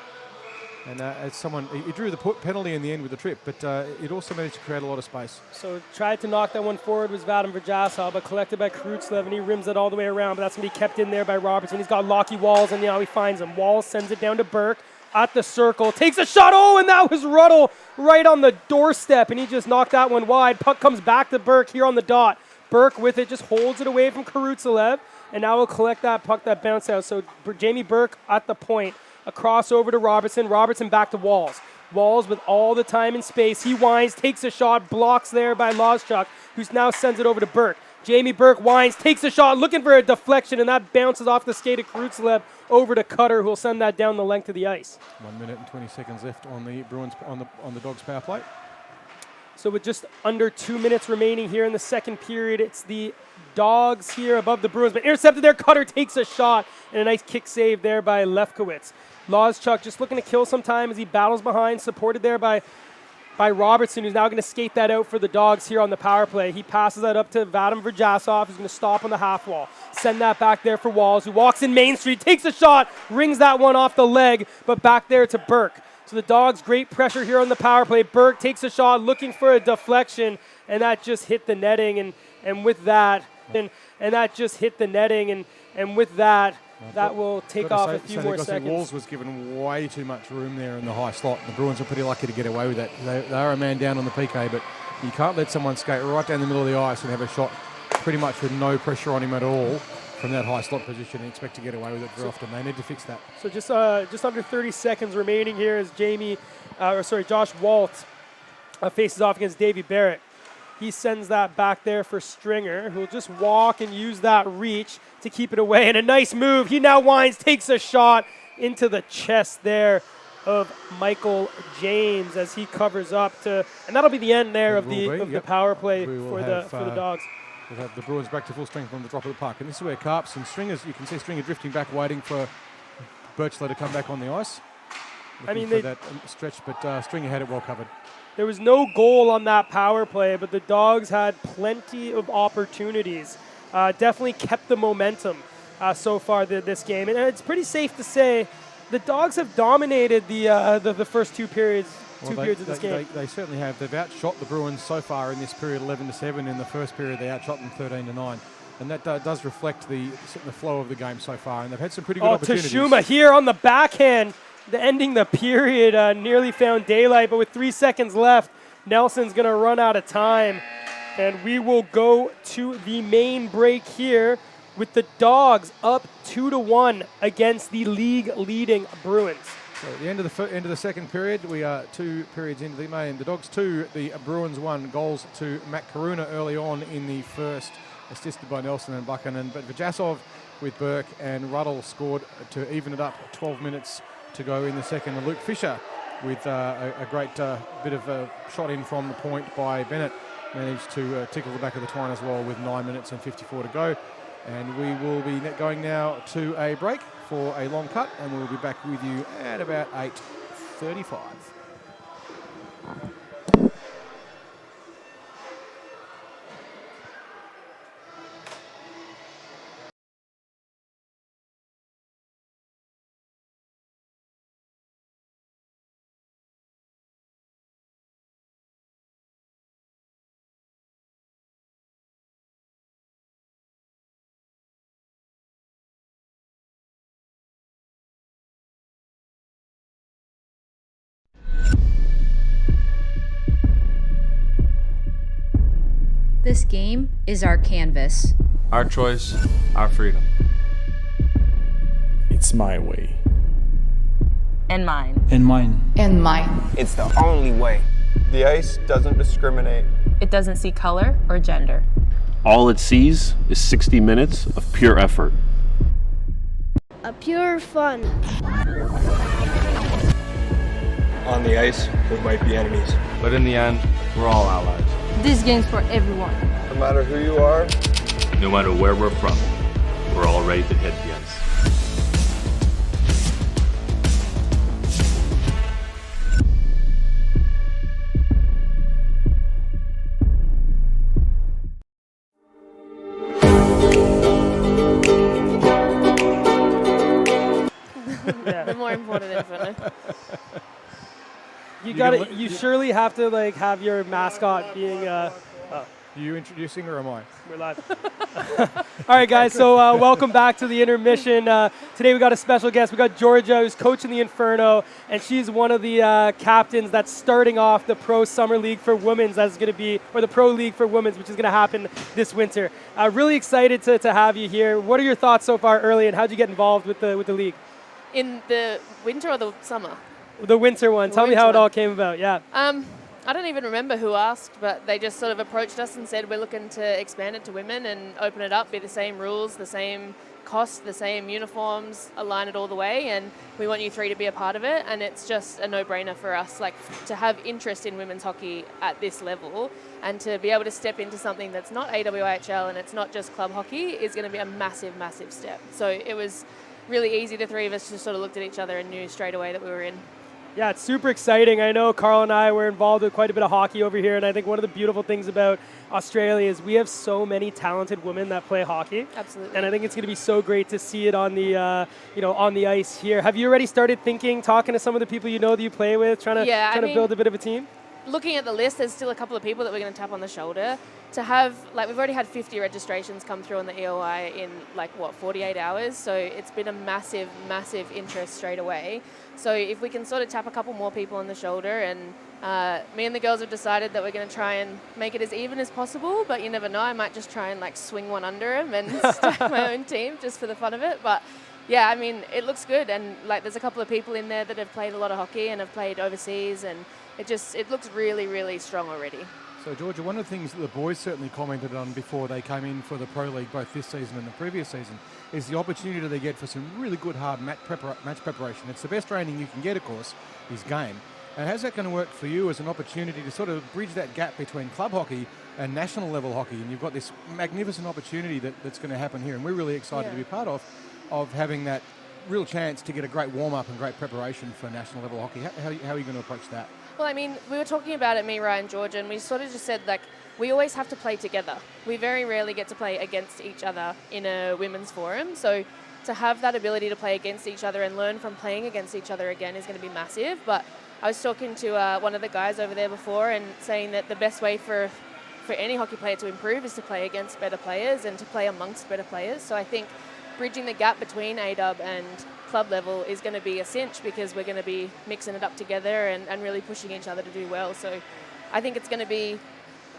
And as he drew the penalty in the end with the trip, but it also managed to create a lot of space. So tried to knock that one forward was Vadim Verjasov, but collected by Karutsalev, and he rims it all the way around. But that's going to be kept in there by Robertson. He's got Lockie Walls, and now he finds him. Walls sends it down to Bourke. At the circle, takes a shot, and that was Ruddle right on the doorstep, and he just knocked that one wide. Puck comes back to Bourke here on the dot. Bourke with it, just holds it away from Karutsalev, and now we'll collect that puck that bounced out. So Jamie Bourke at the point, a crossover to Robertson. Robertson back to Walls. Walls with all the time and space. He winds, takes a shot, blocks there by Loschuk, who now sends it over to Bourke. Jamie Bourke winds, takes a shot, looking for a deflection, and that bounces off the skate of Karutsalev over to Cutter, who will send that down the length of the ice. 1 minute and 20 seconds left on the Bruins on the Dogs power play. So with just under 2 minutes remaining here in the second period, it's the Dogs here above the Bruins, but intercepted there. Cutter takes a shot, and a nice kick save there by Lefkowitz. Loschuk just looking to kill some time as he battles behind, supported there by by Robertson, who's now going to skate that out for the Dogs here on the power play. He passes that up to Vadim Verjasov, who's going to stop on the half wall. Send that back there for Walls, who walks in Main Street, takes a shot, rings that one off the leg, but back there to Bourke. So the Dogs, great pressure here on the power play. Bourke takes a shot, looking for a deflection, and that just hit the netting. And with that, and that just hit the netting. And with that, that will take off a few more seconds. Walls was given way too much room there in the high slot. The Bruins were pretty lucky to get away with that. They are a man down on the PK, but you can't let someone skate right down the middle of the ice and have a shot pretty much with no pressure on him at all from that high slot position and expect to get away with it very often. They need to fix that. So just under 30 seconds remaining here as Josh Walt faces off against Davey Barrett. He sends that back there for Stringer, who'll just walk and use that reach to keep it away. And a nice move. He now winds, takes a shot into the chest there of Michael James as he covers up to, and that'll be the end there of the power play for the Dogs. We'll have the Bruins back to full strength from the drop of the puck. And this is where Carps and Stringers, you can see Stringer drifting back, waiting for Birchler to come back on the ice. Looking for that stretch, but Stringer had it well covered. There was no goal on that power play, but the Dogs had plenty of opportunities. Definitely kept the momentum so far this game. And it's pretty safe to say the Dogs have dominated the first two periods of this game. They certainly have. They've outshot the Bruins so far in this period 11-7. In the first period, they outshot them 13-9. And that does reflect the flow of the game so far. And they've had some pretty good opportunities. Tashuma here on the backhand. Ending the period, nearly found daylight, but with 3 seconds left, Nelson's going to run out of time. And we will go to the main break here with the Dogs up 2-1 against the league-leading Bruins. So at the end of the second period, we are 2 periods into the main. The Dogs 2, the Bruins 1. Goals to Matt Karuna early on in the first, assisted by Nelson and Buchanan. But Vajasov with Bourke and Ruddle scored to even it up. 12 minutes to go in the second. And Luke Fisher with a great bit of a shot in from the point by Bennett managed to tickle the back of the twine as well with 9 minutes and 54 to go. And we will be going now to a break for a long cut, and we'll be back with you at about 8:35. This game is our canvas. Our choice, our freedom. It's my way. And mine. And mine. And mine. It's the only way. The ice doesn't discriminate. It doesn't see color or gender. All it sees is 60 minutes of pure effort. A pure fun. On the ice, we might be enemies. But in the end, we're all allies. This game's for everyone. No matter who you are, No matter where we're from, we're all ready to hit the ice. The more important infinite. You surely have to have your mascot being. You introducing or am I? We're live. All right, guys. So welcome back to the intermission. Today we got a special guest. We got Georgia, who's coaching the Inferno, and she's one of the captains that's starting off the Pro Summer League for Women's. That's going to be, or the Pro League for Women's, which is going to happen this winter. Really excited to have you here. What are your thoughts so far early, and how'd you get involved with the league? In the winter or the summer? The winter one. Tell me how it all came about. Yeah. I don't even remember who asked, but they just sort of approached us and said, we're looking to expand it to women and open it up, be the same rules, the same cost, the same uniforms, align it all the way, and we want you three to be a part of it. And it's just a no-brainer for us, to have interest in women's hockey at this level and to be able to step into something that's not AWHL and it's not just club hockey is going to be a massive, massive step. So it was really easy. The three of us just sort of looked at each other and knew straight away that we were in. Yeah, it's super exciting. I know Carl and I were involved with quite a bit of hockey over here, and I think one of the beautiful things about Australia is we have so many talented women that play hockey. Absolutely. And I think it's going to be so great to see it on the, on the ice here. Have you already started talking to some of the people you know that you play with, trying to build a bit of a team? Looking at the list, there's still a couple of people that we're going to tap on the shoulder. To have, we've already had 50 registrations come through on the EOI in 48 hours. So it's been a massive, massive interest straight away. So if we can sort of tap a couple more people on the shoulder, and me and the girls have decided that we're going to try and make it as even as possible, but you never know, I might just try and swing one under them and stack my own team just for the fun of it. But yeah, I mean, it looks good. And there's a couple of people in there that have played a lot of hockey and have played overseas, and it looks really, really strong already. So, Georgia, one of the things that the boys certainly commented on before they came in for the Pro League, both this season and the previous season, is the opportunity they get for some really good hard match preparation. It's the best training you can get, of course, is game. And how's that going to work for you as an opportunity to sort of bridge that gap between club hockey and national level hockey? And you've got this magnificent opportunity that's going to happen here, and we're really excited to be part of having that real chance to get a great warm-up and great preparation for national level hockey. How are you going to approach that? Well, I mean, we were talking about it, me, Ryan, Georgia, and we sort of just said, we always have to play together. We very rarely get to play against each other in a women's forum. So to have that ability to play against each other and learn from playing against each other again is going to be massive. But I was talking to one of the guys over there before and saying that the best way for any hockey player to improve is to play against better players and to play amongst better players. So I think bridging the gap between A-Dub and club level is going to be a cinch, because we're going to be mixing it up together and really pushing each other to do well. So I think it's going to be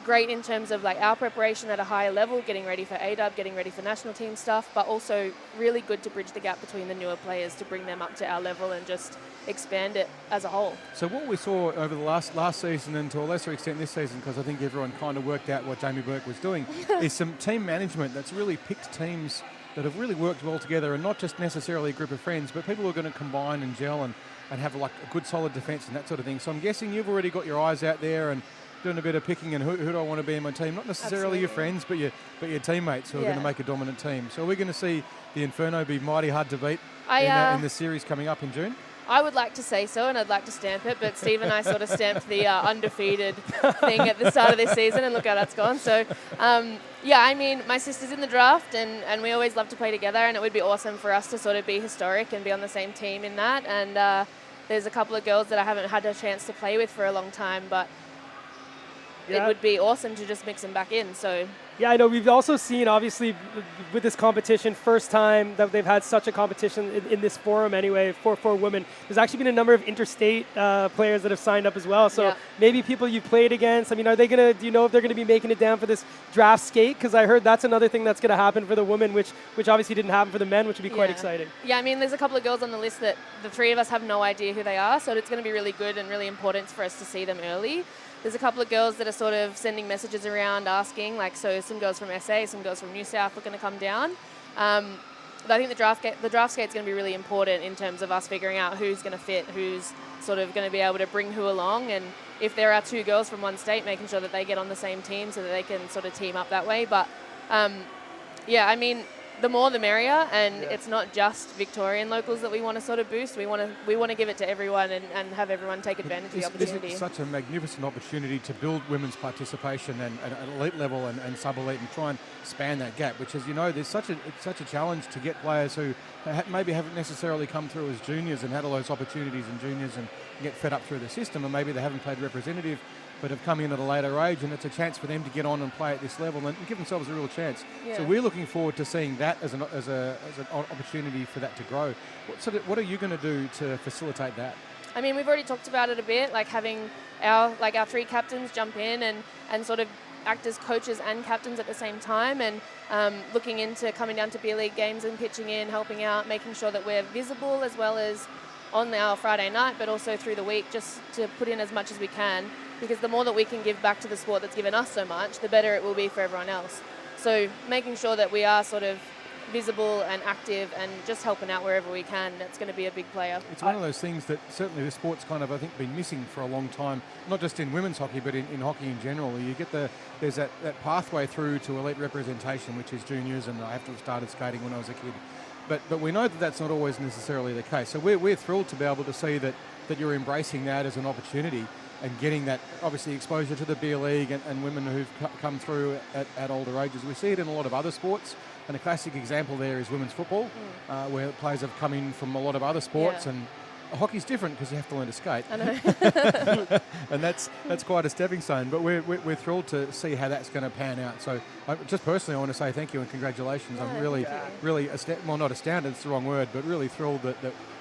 great in terms of our preparation at a higher level, getting ready for A-Dub, getting ready for national team stuff, but also really good to bridge the gap between the newer players to bring them up to our level and just expand it as a whole. So what we saw over the last season, and to a lesser extent this season, because I think everyone kind of worked out what Jamie Bourke was doing, is some team management that's really picked teams that have really worked well together, and not just necessarily a group of friends, but people who are going to combine and gel and have a good solid defence and that sort of thing. So I'm guessing you've already got your eyes out there and doing a bit of picking and who do I want to be in my team? Not necessarily your friends, but your teammates who are going to make a dominant team. So we're going to see the Inferno be mighty hard to beat in the series coming up in June. I would like to say so, and I'd like to stamp it, but Steve and I sort of stamped the undefeated thing at the start of this season, and look how that's gone. So, I mean, my sister's in the draft, and we always love to play together, and it would be awesome for us to sort of be historic and be on the same team in that. And there's a couple of girls that I haven't had a chance to play with for a long time, but it would be awesome to just mix them back in. So. Yeah, I know. We've also seen, obviously, with this competition, first time that they've had such a competition in this forum anyway for women. There's actually been a number of interstate players that have signed up as well. So maybe people you've played against. I mean, do you know if they're going to be making it down for this draft skate? Because I heard that's another thing that's going to happen for the women, which obviously didn't happen for the men, which would be quite exciting. Yeah, I mean, there's a couple of girls on the list that the three of us have no idea who they are. So it's going to be really good and really important for us to see them early. There's a couple of girls that are sort of sending messages around asking, so some girls from SA, some girls from New South are going to come down. But I think the draft skate is going to be really important in terms of us figuring out who's going to fit, who's sort of going to be able to bring who along. And if there are two girls from one state, making sure that they get on the same team so that they can sort of team up that way. But I mean, the more the merrier, and it's not just Victorian locals that we want to sort of boost. We want to give it to everyone and have everyone take advantage of the opportunity. This is such a magnificent opportunity to build women's participation and at elite level and sub-elite, and try and span that gap, which, as you know, it's such a challenge to get players who maybe haven't necessarily come through as juniors and had all those opportunities in juniors and get fed up through the system, and maybe they haven't played representative but have come in at a later age, and it's a chance for them to get on and play at this level and give themselves a real chance. Yeah. So we're looking forward to seeing that as an opportunity for that to grow. What are you going to do to facilitate that? I mean, we've already talked about it a bit, having our three captains jump in and sort of act as coaches and captains at the same time, and looking into coming down to beer league games and pitching in, helping out, making sure that we're visible as well as on our Friday night, but also through the week, just to put in as much as we can, because the more that we can give back to the sport that's given us so much, the better it will be for everyone else. So making sure that we are sort of visible and active and just helping out wherever we can, that's going to be a big player. It's one of those things that certainly the sport's kind of, I think, been missing for a long time, not just in women's hockey, but in hockey in general. You get there's that pathway through to elite representation, which is juniors, and I have to have started skating when I was a kid. But we know that that's not always necessarily the case. So we're thrilled to be able to see that that you're embracing that as an opportunity and getting that, obviously, exposure to the beer league and women who've come through at older ages. We see it in a lot of other sports, and a classic example there is women's football, where players have come in from a lot of other sports, and hockey's different because you have to learn to skate. I know. And that's quite a stepping stone, but we're thrilled to see how that's going to pan out. So just personally, I want to say thank you and congratulations. I'm really not astounded, it's the wrong word, but really thrilled that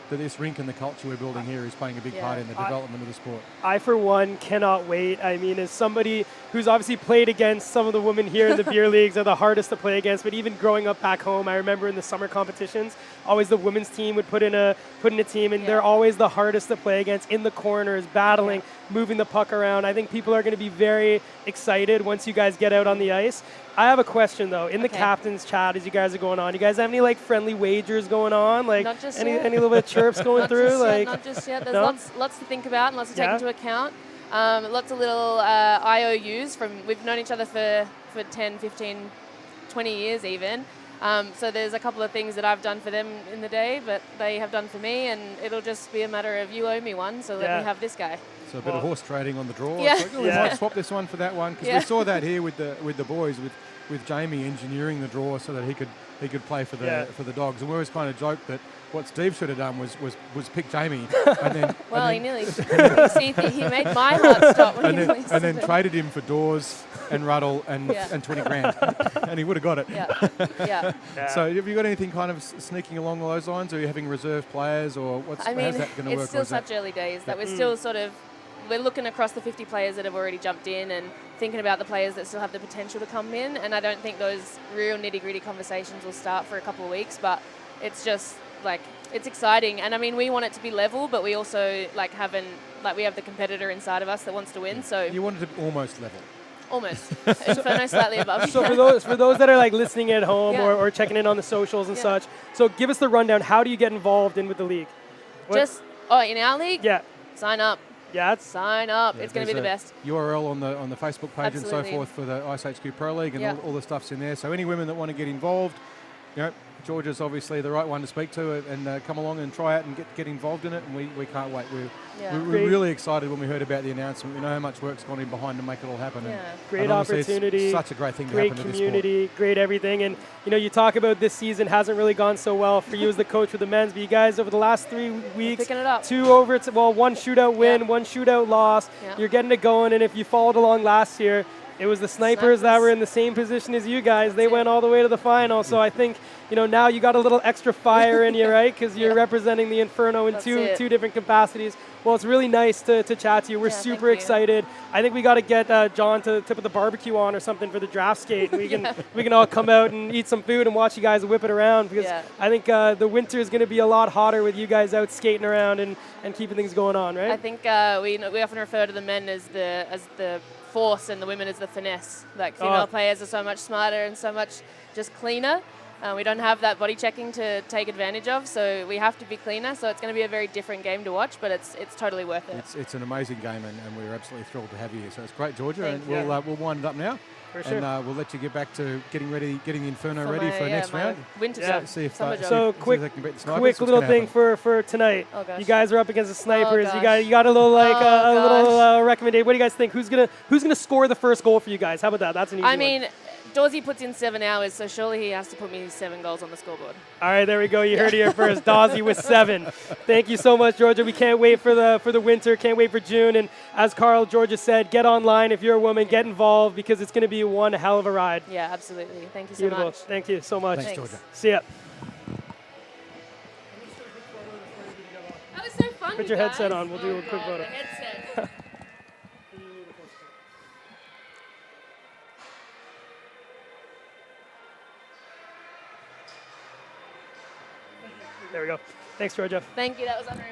this rink and the culture we're building here is playing a big part in the development of the sport. I, for one, cannot wait. I mean, as somebody who's obviously played against some of the women here in the beer leagues, are the hardest to play against, but even growing up back home, I remember in the summer competitions, always the women's team would put in a team, and they're always the hardest to play against, in the corners, battling, moving the puck around. I think people are going to be very excited once you guys get out on the ice. I have a question, though. In the captain's chat, as you guys are going on, you guys have any friendly wagers going on? Not just any yet. any little bit of chirps going through? Not just yet. There's lots to think about and lots to take into account. Lots of little IOUs we've known each other for 10, 15, 20 years even. So there's a couple of things that I've done for them in the day, but they have done for me, and it'll just be a matter of you owe me one, so let me have this guy. So a bit of horse trading on the draw. Yeah. It's we might swap this one for that one, because we saw that here with the boys, with Jamie engineering the draw so that he could play for the Dogs. And we always kind of joked that what Steve should have done was pick Jamie. And then, well, he nearly see, he made my heart stop when he and then traded him for Dawes and Ruddle and 20 grand. And he would have got it. Yeah. So have you got anything kind of sneaking along those lines? Or are you having reserve players, or how's that going to work? It's still such early days that we're still we're looking across the 50 players that have already jumped in and thinking about the players that still have the potential to come in. And I don't think those real nitty-gritty conversations will start for a couple of weeks, but it's just it's exciting. And I mean, we want it to be level, but we also we have the competitor inside of us that wants to win. So you want it to be almost level. Almost. Inferno slightly above. So for those that are listening at home or checking in on the socials and such, so give us the rundown. How do you get involved with the league? In our league? Yeah. Sign up. Yeah, sign up. It's going to be the best. URL on the Facebook page and so forth for the iceHQ Pro League, and all the stuff's in there. So any women that want to get involved, Georgia's obviously the right one to speak to, and come along and try it and get involved in it. And we can't wait. We were really excited when we heard about the announcement. We know how much work's gone in behind to make it all happen. Yeah. Great opportunity. It's such a great thing to happen happen to this sport. Great community, great everything. And, you talk about this season hasn't really gone so well for you as the coach with the men's, but you guys over the last 3 weeks, picking it up. 2 one shootout win, 1 shootout loss. Yeah. You're getting it going. And if you followed along last year, it was the Snipers that were in the same position as you guys. They went all the way to the final. So I think, now you got a little extra fire in you, right? Because you're representing the Inferno in two different capacities. Well, it's really nice to chat to you. We're super excited. I think we got to get John to put the barbecue on or something for the draft skate. And we can all come out and eat some food and watch you guys whip it around, because I think the winter is going to be a lot hotter with you guys out skating around and keeping things going on, right? I think we often refer to the men as the force and the women as the finesse. Female players are so much smarter and so much just cleaner. We don't have that body checking to take advantage of, so we have to be cleaner. So it's going to be a very different game to watch, but it's totally worth it. It's an amazing game, and we're absolutely thrilled to have you here. So it's great, Georgia, Thank and we'll wind it up now. For sure. And we'll let you get back to getting the Inferno ready for next round. Winter job. See if quick Snipers. little thing for tonight. Oh, gosh. You guys are up against the Snipers. You got a little little recommendation. What do you guys think? Who's gonna score the first goal for you guys? How about that? That's an easy one. Dawsey puts in 7 hours, so surely he has to put me 7 goals on the scoreboard. All right, there we go. You heard it here first. Dawsey with 7. Thank you so much, Georgia. We can't wait for the winter. Can't wait for June. And as Georgia said, get online if you're a woman. Get involved, because it's going to be one hell of a ride. Yeah, absolutely. Thank you so Beautiful. much. Thank you so much. Thanks, Georgia. See ya. That was so fun. Put your headset on. We'll do a quick photo. Headset. There we go. Thanks, Georgia. Thank you. That was unreal.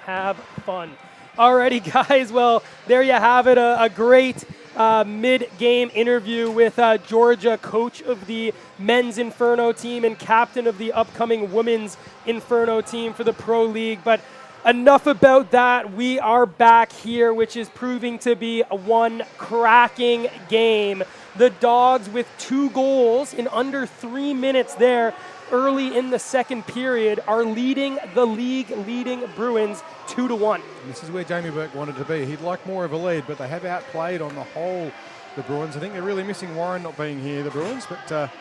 Have fun. Alrighty, guys. Well, there you have it. A great mid-game interview with Georgia, coach of the men's Inferno team and captain of the upcoming women's Inferno team for the Pro League. But enough about that. We are back here, which is proving to be one cracking game The Dogs with 2 goals in under 3 minutes there early in the second period are leading the league-leading Bruins 2-1. This is where Jamie Bourke wanted to be. He'd like more of a lead, but they have outplayed on the whole the Bruins. I think they're really missing Warren not being here, the Bruins, but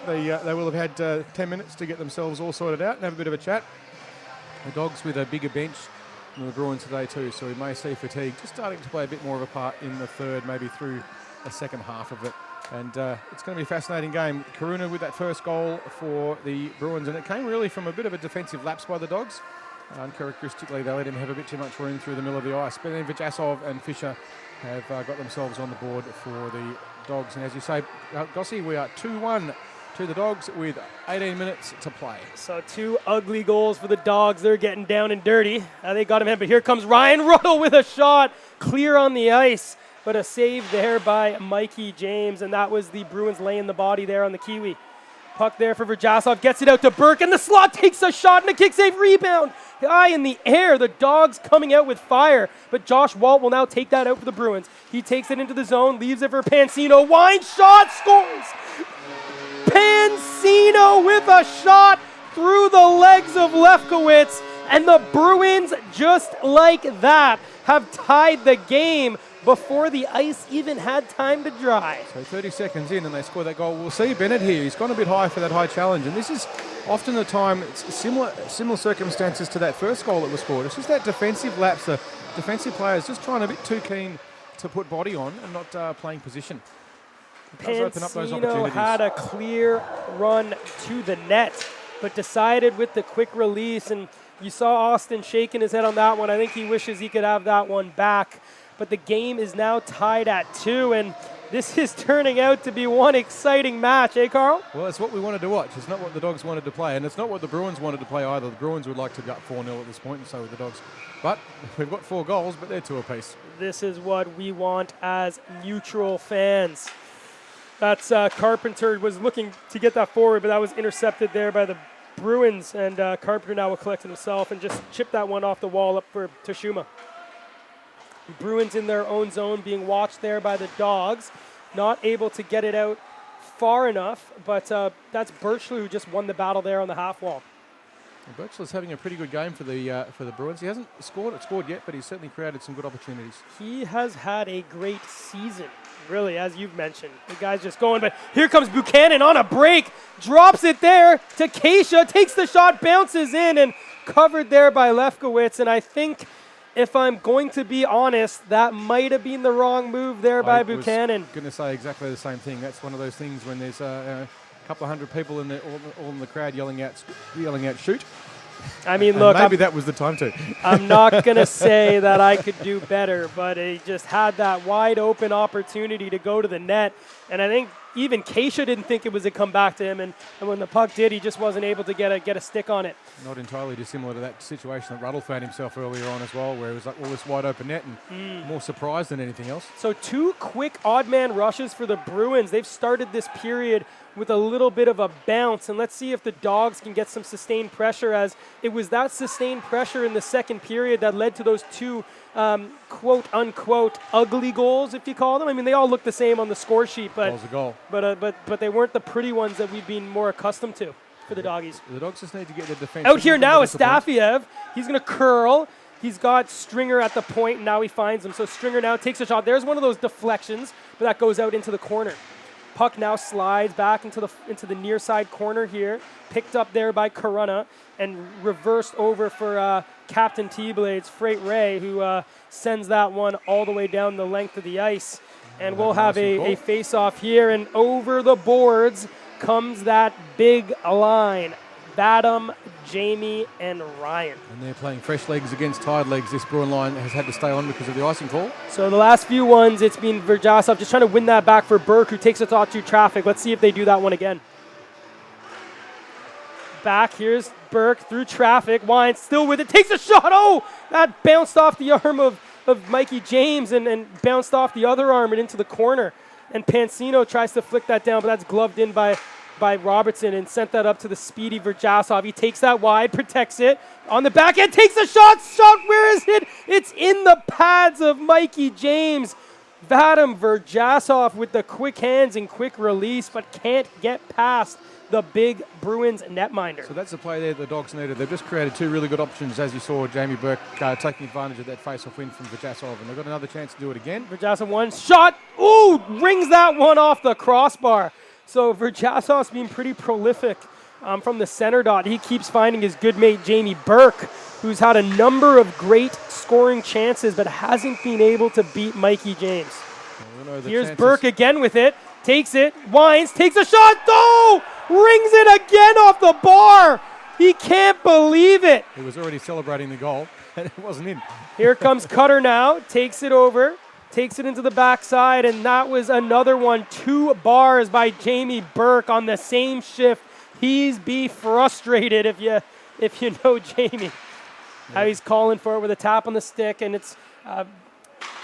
they will have had 10 minutes to get themselves all sorted out and have a bit of a chat. The Dogs with a bigger bench than the Bruins today too, so we may see fatigue just starting to play a bit more of a part in the third, maybe through the second half of it. And it's going to be a fascinating game. Karuna with that first goal for the Bruins, and it came really from a bit of a defensive lapse by the Dogs. Uncharacteristically, they let him have a bit too much room through the middle of the ice. But then Vajasov and Fisher have got themselves on the board for the Dogs. And as you say, Gossie, we are 2-1 to the Dogs with 18 minutes to play. So 2 ugly goals for the Dogs. They're getting down and dirty. They got him in, but here comes Ryan Ruddle with a shot. Clear on the ice, but a save there by Mikey James. And that was the Bruins laying the body there on the Kiwi. Puck there for Vajasov, gets it out to Bourke, and the slot takes a shot and a kick save rebound. High in the air, the Dogs coming out with fire, but Josh Walt will now take that out for the Bruins. He takes it into the zone, leaves it for Pansino, wide shot, scores! Pansino with a shot through the legs of Lefkowitz, and the Bruins, just like that, have tied the game before the ice even had time to dry. So 30 seconds in and they score that goal. We'll see Bennett here. He's gone a bit high for that high challenge, and this is often the time, it's similar circumstances to that first goal that was scored. It's just that defensive lapse. The defensive players just trying a bit too keen to put body on and not playing position. It does open up those Pansino opportunities. had a clear run to the net, but decided with the quick release, and you saw Austin shaking his head on that one. I think he wishes he could have that one back. But the game is now tied at 2, and this is turning out to be one exciting match, eh, Carl? Well, it's what we wanted to watch. It's not what the Dogs wanted to play, and it's not what the Bruins wanted to play either. The Bruins would like to get 4-0 at this point, and so would the Dogs. But we've got 4 goals, but they're 2 apiece. This is what we want as neutral fans. That's Carpenter was looking to get that forward, but that was intercepted there by the Bruins, and Carpenter now will collect it himself and just chip that one off the wall up for Toshima. Bruins in their own zone being watched there by the Dogs. Not able to get it out far enough, but that's Birchlew who just won the battle there on the half wall. Well, Birchley's having a pretty good game for the Bruins. He hasn't scored yet, but he's certainly created some good opportunities. He has had a great season, really, as you've mentioned. The guy's just going, but here comes Buchanan on a break, drops it there to Keisha, takes the shot, bounces in, and covered there by Lefkowitz, and I think, if I'm going to be honest, that might have been the wrong move there by Buchanan. I was going to say exactly the same thing. That's one of those things when there's a couple of hundred people all in the crowd yelling out, shoot. I mean, and look, maybe that was the time to. I'm not going to say that I could do better, but he just had that wide open opportunity to go to the net, and I think even Keisha didn't think it was a come back to him, and when the puck did, he just wasn't able to get a stick on it. Not entirely dissimilar to that situation that Ruddle found himself earlier on as well, where it was like all this wide open net and more surprised than anything else. So 2 quick odd man rushes for the Bruins. They've started this period with a little bit of a bounce, and let's see if the Dogs can get some sustained pressure, as it was that sustained pressure in the second period that led to those 2 quote-unquote ugly goals, if you call them. I mean, they all look the same on the score sheet, but Goal's a goal. But they weren't the pretty ones that we've been more accustomed to for the Doggies. The Dogs just need to get their defense. Out here now is Stafiev. He's going to curl. He's got Stringer at the point, and now he finds him. So Stringer now takes a shot. There's one of those deflections, but that goes out into the corner. Puck now slides back into the near side corner here, picked up there by Corunna, and reversed over for Captain T-Blades, Freight Ray, who sends that one all the way down the length of the ice. And we'll have a face-off here, and over the boards comes that big line. Badham, Jamie, and Ryan. And they're playing fresh legs against tired legs. This Bruin line has had to stay on because of the icing call. So the last few ones, it's been Vajasov just trying to win that back for Bourke, who takes it off to traffic. Let's see if they do that one again. Back, here's Bourke through traffic. Wine still with it, takes a shot. Oh, that bounced off the arm of Mikey James and bounced off the other arm and into the corner. And Pansino tries to flick that down, but that's gloved in by Robertson and sent that up to the speedy Vajasov. He takes that wide, protects it. On the back end, takes a shot. Where is it? It's in the pads of Mikey James. Vadim Verjasov with the quick hands and quick release, but can't get past the big Bruins netminder. So that's the play there the Dogs needed. They've just created two really good options, as you saw Jamie Bourke taking advantage of that face-off win from Verjasov, and they've got another chance to do it again. Verjasov one shot. Ooh, rings that one off the crossbar. So Verjasov's been pretty prolific from the center dot. He keeps finding his good mate Jamie Bourke, who's had a number of great scoring chances but hasn't been able to beat Mikey James. Here's Bourke again with it. Takes it, winds, takes a shot, oh! Rings it again off the bar. He can't believe it. He was already celebrating the goal, and it wasn't in. Here comes Cutter now, takes it over, takes it into the backside, and that was another one. 2 bars by Jamie Bourke on the same shift. He's be frustrated if you know Jamie. How he's calling for it with a tap on the stick, and it's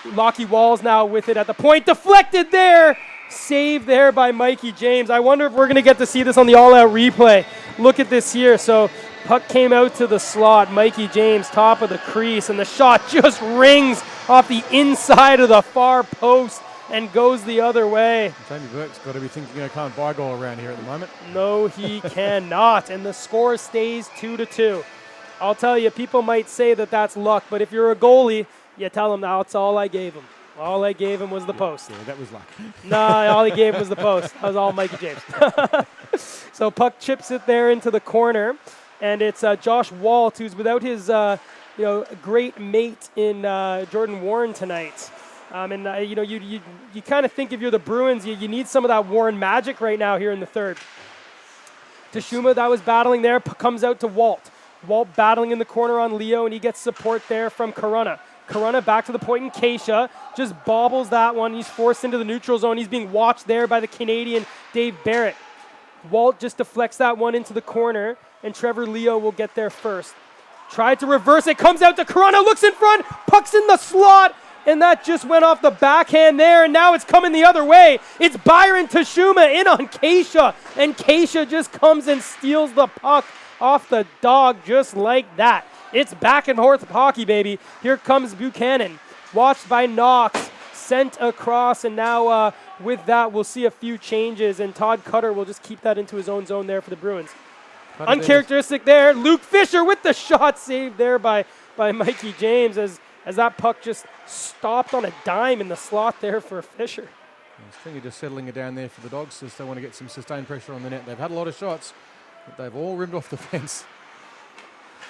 Lockie Walls now with it at the point. Deflected there. Saved there by Mikey James. I wonder if we're going to get to see this on the all-out replay. Look at this here. So puck came out to the slot. Mikey James, top of the crease, and the shot just rings off the inside of the far post and goes the other way. Jamie Bourke's got to be thinking I can't buy a goal around here at the moment. No, he cannot. And the score stays 2-2. I'll tell you, people might say that that's luck, but if you're a goalie, you tell them that's all I gave him. All I gave him was the post. Yeah, that was luck. Nah, all he gave was the post. That was all Mikey James. So puck chips it there into the corner, and it's Josh Walt, who's without his great mate in Jordan Warren tonight. You kind of think if you're the Bruins, you need some of that Warren magic right now here in the third. Tashuma, that was battling there, comes out to Walt. Walt battling in the corner on Leo, and he gets support there from Corona. Corona back to the point, and Keisha just bobbles that one. He's forced into the neutral zone. He's being watched there by the Canadian Dave Barrett. Walt just deflects that one into the corner, and Trevor Leo will get there first. Tried to reverse it, comes out to Corona, looks in front, puck's in the slot, and that just went off the backhand there, and now it's coming the other way. It's Byron Tashuma in on Keisha, and Keisha just comes and steals the puck off the dog just like that. It's back and forth hockey, baby. Here comes Buchanan, watched by Knox, sent across, and now with that, we'll see a few changes, and Todd Cutter will just keep that into his own zone there for the Bruins. Uncharacteristic there. Luke Fisher with the shot saved there by Mikey James as that puck just stopped on a dime in the slot there for Fisher. Stringer just settling it down there for the Dogs as they want to get some sustained pressure on the net. They've had a lot of shots, but they've all rimmed off the fence.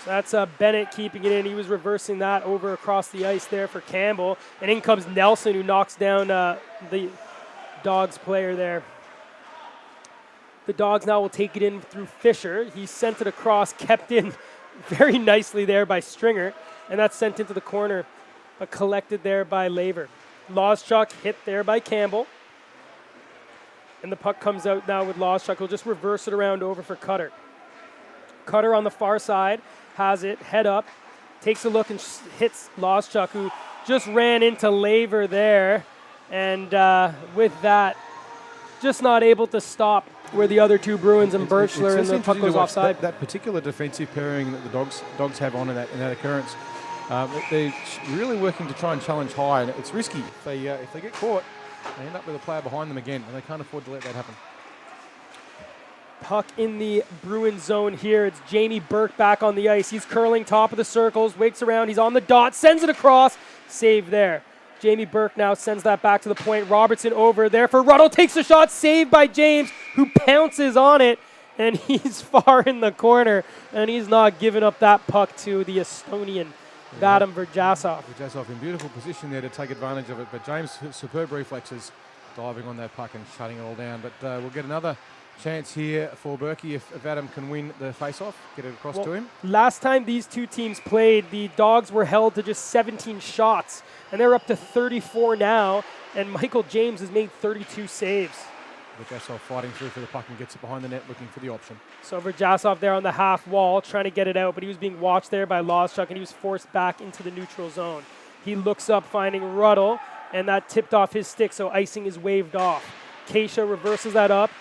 So that's Bennett keeping it in. He was reversing that over across the ice there for Campbell. And in comes Nelson, who knocks down the Dogs player there. The Dogs now will take it in through Fisher. He sent it across, kept in very nicely there by Stringer. And that's sent into the corner, but collected there by Laver. Lawschuk hit there by Campbell. And the puck comes out now with Lawschuk. He'll just reverse it around over for Cutter. Cutter on the far side. Has it, head up, takes a look and hits Lawschuk, who just ran into Laver there. And with that, just not able to stop where the other two Bruins and Birchler, and the puck goes offside. That particular defensive pairing that the Dogs have on in that occurrence, they're really working to try and challenge high, and it's risky. If they get caught, they end up with a player behind them again, and they can't afford to let that happen. Puck in the Bruins zone here. It's Jamie Bourke back on the ice. He's curling top of the circles, wakes around, he's on the dot, sends it across, save there. Jamie Bourke now sends that back to the point. Robertson over there for Ruddle, takes the shot, saved by James, who pounces on it, and he's far in the corner, and he's not giving up that puck to the Estonian, Vadim Verjasov. Verjasov in beautiful position there to take advantage of it, but James, superb reflexes, diving on that puck and shutting it all down. But we'll get another chance here for Berkey if Vadim can win the face-off, get it across to him. Last time these two teams played, the Dogs were held to just 17 shots, and they're up to 34 now, and Michael James has made 32 saves. Verjasov fighting through for the puck and gets it behind the net, looking for the option. So Verjasov there on the half wall, trying to get it out, but he was being watched there by Lawschuk, and he was forced back into the neutral zone. He looks up, finding Ruddle, and that tipped off his stick, so icing is waved off. Keisha reverses that up.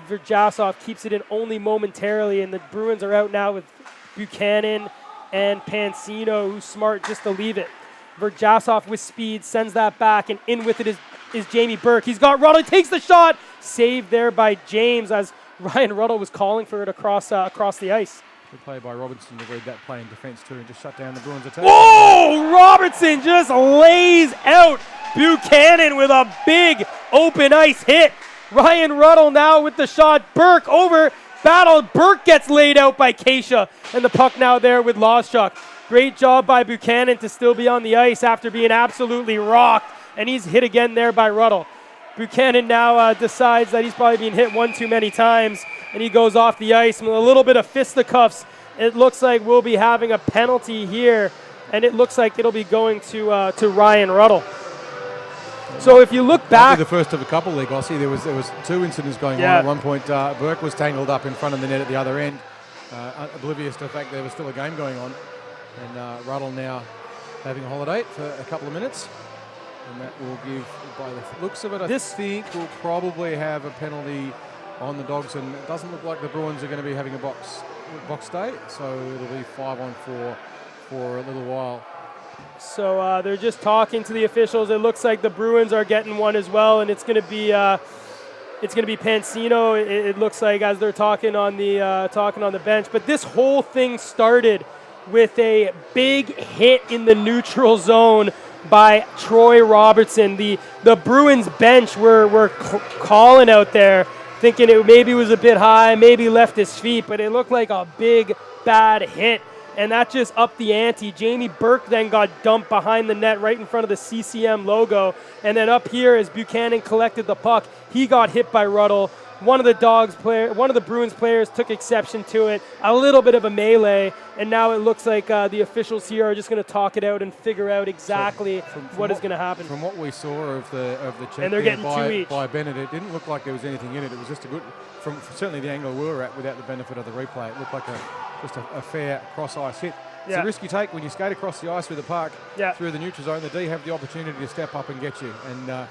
Verjasov keeps it in only momentarily, and the Bruins are out now with Buchanan and Pansino, who's smart just to leave it. Verjasov with speed sends that back, and in with it is Jamie Bourke. He's got Ruddle, takes the shot, saved there by James as Ryan Ruddle was calling for it across the ice. Good play by Robertson to read that play in defence too and just shut down the Bruins attack. Oh, Robertson just lays out Buchanan with a big open ice hit. Ryan Ruddle now with the shot. Bourke over, battle. Bourke gets laid out by Keisha, and the puck now there with Lawschuk. Great job by Buchanan to still be on the ice after being absolutely rocked, and he's hit again there by Ruddle. Buchanan now decides that he's probably been hit one too many times, and he goes off the ice with a little bit of fisticuffs. It looks like we'll be having a penalty here, and it looks like it'll be going to Ryan Ruddle. So if you look back, the first of a couple there, Gossie. There was two incidents going on at one point. Bourke was tangled up in front of the net at the other end, oblivious to the fact there was still a game going on, and Ruddle now having a holiday for a couple of minutes. And that will give, by the looks of it, I think we'll probably have a penalty on the Dogs, and it doesn't look like the Bruins are going to be having a box day, so it'll be 5-on-4 for a little while. So they're just talking to the officials. It looks like the Bruins are getting one as well, and it's going to be Pansino. It looks like as they're talking on the bench. But this whole thing started with a big hit in the neutral zone by Troy Robertson. The Bruins bench were calling out there, thinking it maybe was a bit high, maybe left his feet, but it looked like a big, bad hit, and that just upped the ante. Jamie Bourke then got dumped behind the net right in front of the CCM logo, and then up here as Buchanan collected the puck, he got hit by Ruddle. One of the Bruins players took exception to it, a little bit of a melee, and now it looks like the officials here are just going to talk it out and figure out exactly what is going to happen. From what we saw of the check and they're getting two each by Bennett, it didn't look like there was anything in it. It was just a good, from certainly the angle we were at without the benefit of the replay, it looked like just a fair cross-ice hit. It's a risky take when you skate across the ice with the puck through the neutral zone. The D have the opportunity to step up and get you, and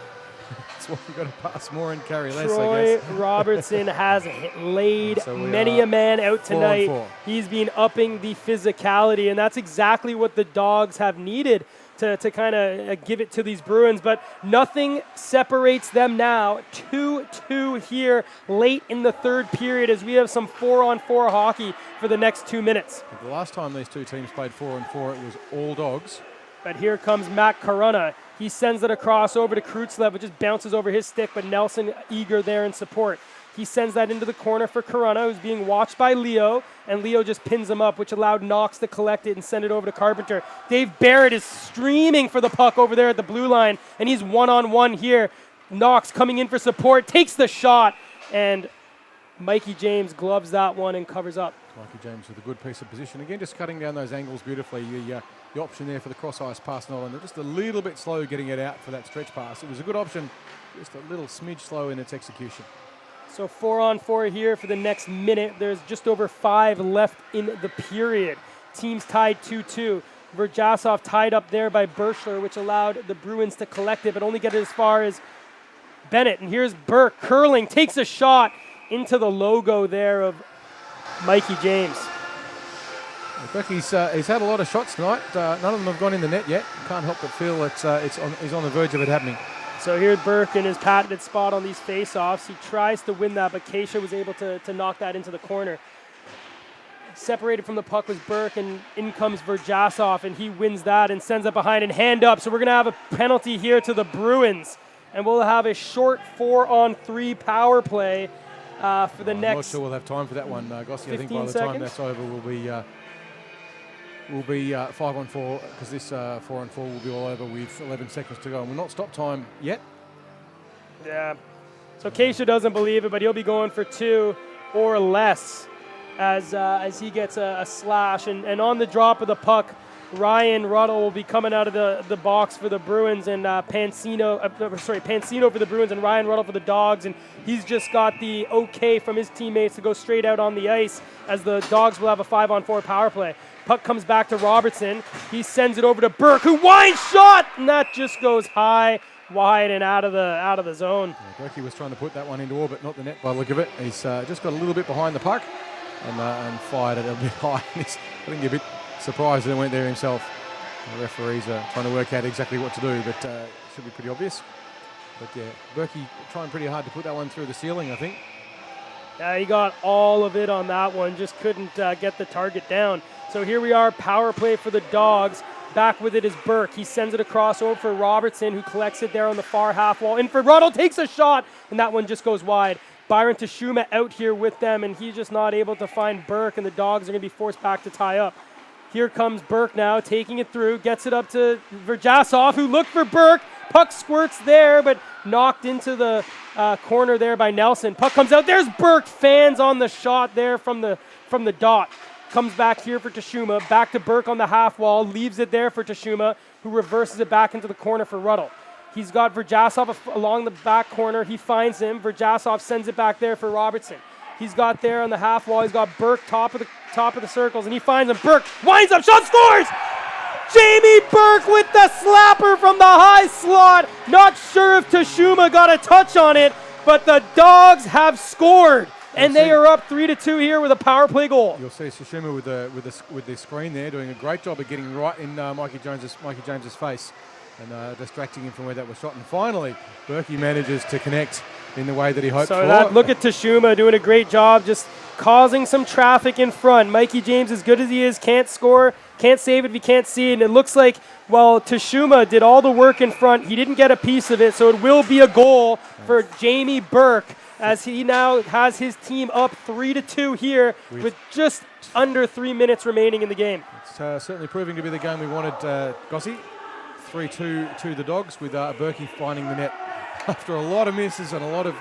that's why you've got to pass more and carry less, Troy I guess. Robertson has laid many a man out tonight. 4-on-4. He's been upping the physicality, and that's exactly what the Dogs have needed to kind of give it to these Bruins. But nothing separates them now. 2-2 here late in the third period as we have some 4-on-4 hockey for the next 2 minutes. The last time these two teams played 4-on-4, it was all Dogs. But here comes Matt Corunna. He sends it across over to Kreutzlev, it just bounces over his stick, but Nelson eager there in support. He sends that into the corner for Corunna, who's being watched by Leo, and Leo just pins him up, which allowed Knox to collect it and send it over to Carpenter. Dave Barrett is streaming for the puck over there at the blue line, and he's one-on-one here. Knox coming in for support, takes the shot, and Mikey James gloves that one and covers up. Mikey James with a good piece of position. Again, just cutting down those angles beautifully. The option there for the cross-ice pass, Nolan. They're just a little bit slow getting it out for that stretch pass. It was a good option, just a little smidge slow in its execution. So 4-on-4 here for the next minute. There's just over 5 left in the period. Teams tied 2-2. Verjasov tied up there by Birchler, which allowed the Bruins to collect it, but only get it as far as Bennett. And here's Bourke curling, takes a shot into the logo there of Mikey James. He's had a lot of shots tonight. None of them have gone in the net yet. Can't help but feel he's on the verge of it happening. So here's Bourke in his patented spot on these face-offs. He tries to win that, but Keisha was able to knock that into the corner. Separated from the puck was Bourke, and in comes Verjasov, and he wins that and sends it behind and hand up. So we're going to have a penalty here to the Bruins, and we'll have a short 4-on-3 power play for the next. I'm not sure we'll have time for that one, Gossie. I think by the time that's over, we'll be 5-on-4 because this 4-on-4 will be all over with 11 seconds to go. And we'll not stop time yet. Yeah. So Keisha doesn't believe it, but he'll be going for 2 or less as he gets a slash. And on the drop of the puck, Ryan Ruddle will be coming out of the box for the Bruins, and Pansino for the Bruins and Ryan Ruddle for the Dogs. And he's just got the okay from his teammates to go straight out on the ice as the Dogs will have a 5-on-4 power play. Puck comes back to Robertson. He sends it over to Bourke, who winds shot, and that just goes high, wide, and out of the zone. Yeah, Bourke was trying to put that one into orbit, not the net by the look of it. He's just got a little bit behind the puck and fired it a bit high. I think he's a bit surprised that he went there himself. The referees are trying to work out exactly what to do, but should be pretty obvious. But yeah, Bourke trying pretty hard to put that one through the ceiling, I think. Yeah, he got all of it on that one, just couldn't get the target down. So here we are, power play for the Dogs. Back with it is Bourke. He sends it across over for Robertson, who collects it there on the far half wall. In for Ruddle, takes a shot, and that one just goes wide. Byron Tashuma out here with them, and he's just not able to find Bourke, and the Dogs are going to be forced back to tie up. Here comes Bourke now, taking it through, gets it up to Verjasov, who looked for Bourke. Puck squirts there, but knocked into the corner there by Nelson. Puck comes out. There's Bourke. Fans on the shot there from the dot. Comes back here for Tashuma. Back to Bourke on the half wall. Leaves it there for Tashuma, who reverses it back into the corner for Ruddle. He's got Verjasov along the back corner. He finds him. Verjasov sends it back there for Robertson. He's got there on the half wall. He's got Bourke top of the circles, and he finds him. Bourke winds up, shot, scores! Jamie Bourke with the slapper from the high slot. Not sure if Tashuma got a touch on it, but the Dogs have scored. And they are up 3-2 here with a power play goal. You'll see Tashuma with the screen there, doing a great job of getting right in Mikey James's face and distracting him from where that was shot. And finally, Bourke manages to connect in the way that he hoped for. Look at Tashuma doing a great job, just causing some traffic in front. Mikey James, as good as he is, can't score, can't save it if he can't see it. And it looks like, well, Tashuma did all the work in front. He didn't get a piece of it, so it will be a goal for Jamie Bourke, as he now has his team up 3-2 here with just under 3 minutes remaining in the game. It's certainly proving to be the game we wanted, Gossie. 3-2 to the Dogs, with Bourke finding the net after a lot of misses and a lot of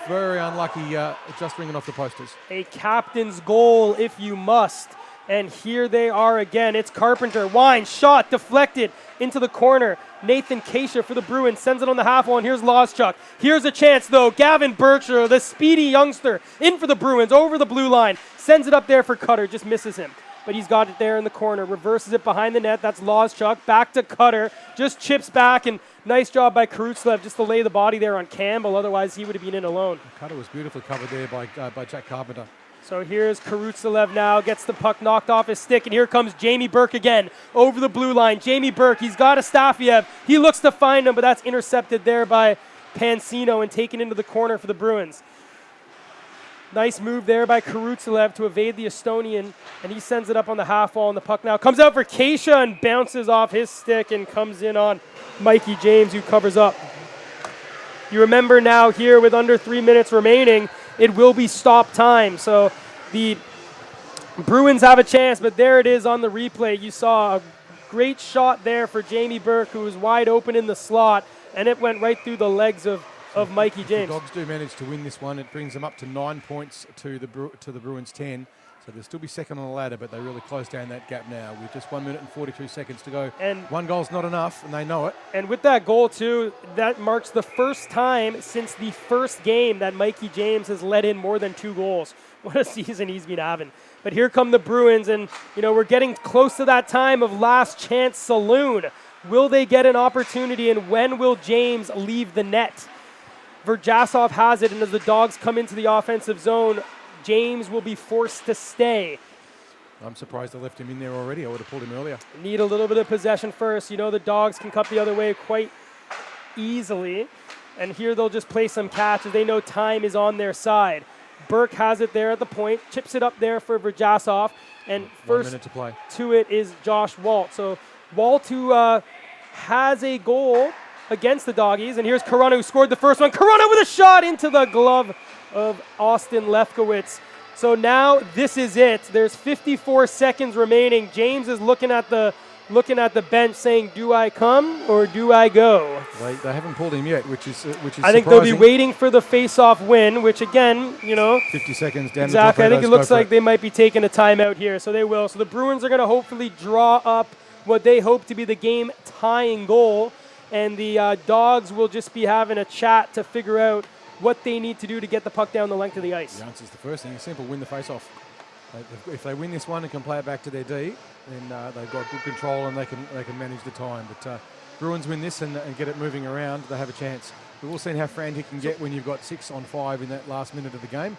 very unlucky just ringing off the posters. A captain's goal if you must. And here they are again. It's Carpenter. Wine, shot, deflected into the corner. Nathan Keisha for the Bruins sends it on the half wall, and here's Loschuk. Here's a chance, though. Gavin Berkshire, the speedy youngster, in for the Bruins, over the blue line. Sends it up there for Cutter, just misses him. But he's got it there in the corner. Reverses it behind the net. That's Loschuk. Back to Cutter. Just chips back, and nice job by Karutzlev just to lay the body there on Campbell. Otherwise, he would have been in alone. Cutter was beautifully covered there by Jack Carpenter. So here's Karutzlev now, gets the puck knocked off his stick, and here comes Jamie Bourke again over the blue line. Jamie Bourke, he's got Astafiev. He looks to find him, but that's intercepted there by Pansino and taken into the corner for the Bruins. Nice move there by Karutzlev to evade the Estonian, and he sends it up on the half wall, and the puck now comes out for Keisha and bounces off his stick and comes in on Mikey James, who covers up. You remember now here with under 3 minutes remaining, it will be stop time. So the Bruins have a chance, but there it is on the replay. You saw a great shot there for Jamie Bourke, who was wide open in the slot, and it went right through the legs of Mikey James. The Dogs do manage to win this one. It brings them up to 9 points to the Bruins 10. So they'll still be second on the ladder, but they really close down that gap now with just 1 minute and 42 seconds to go. And 1 goal's not enough, and they know it. And with that goal, too, that marks the first time since the first game that Mikey James has let in more than 2 goals. What a season he's been having. But here come the Bruins, and, we're getting close to that time of last chance saloon. Will they get an opportunity, and when will James leave the net? Verjasov has it, and as the Dogs come into the offensive zone, James will be forced to stay. I'm surprised they left him in there already. I would have pulled him earlier. Need a little bit of possession first. The Dogs can cut the other way quite easily. And here they'll just play some catch as they know time is on their side. Bourke has it there at the point, chips it up there for Verjasov. And first 1 minute to play. To it is Josh Walt. So Walt, who has a goal against the Doggies. And here's Corona, who scored the first one. Corona with a shot into the glove of Austin Lefkowitz. So now this is it. There's 54 seconds remaining. James is looking at the bench saying, do I come or do I go? They haven't pulled him yet, which is I think they'll be waiting for the face-off win, which again, 50 seconds down exactly. The I think it looks like they might be taking a timeout here, so they will. So the Bruins are going to hopefully draw up what they hope to be the game-tying goal, and the Dogs will just be having a chat to figure out what they need to do to get the puck down the length of the ice. The answer's the first thing. It's simple, win the face-off. If they win this one and can play it back to their D, then they've got good control and they can manage the time. But Bruins win this and get it moving around, they have a chance. We've all seen how frantic you can get when you've got 6 on 5 in that last minute of the game.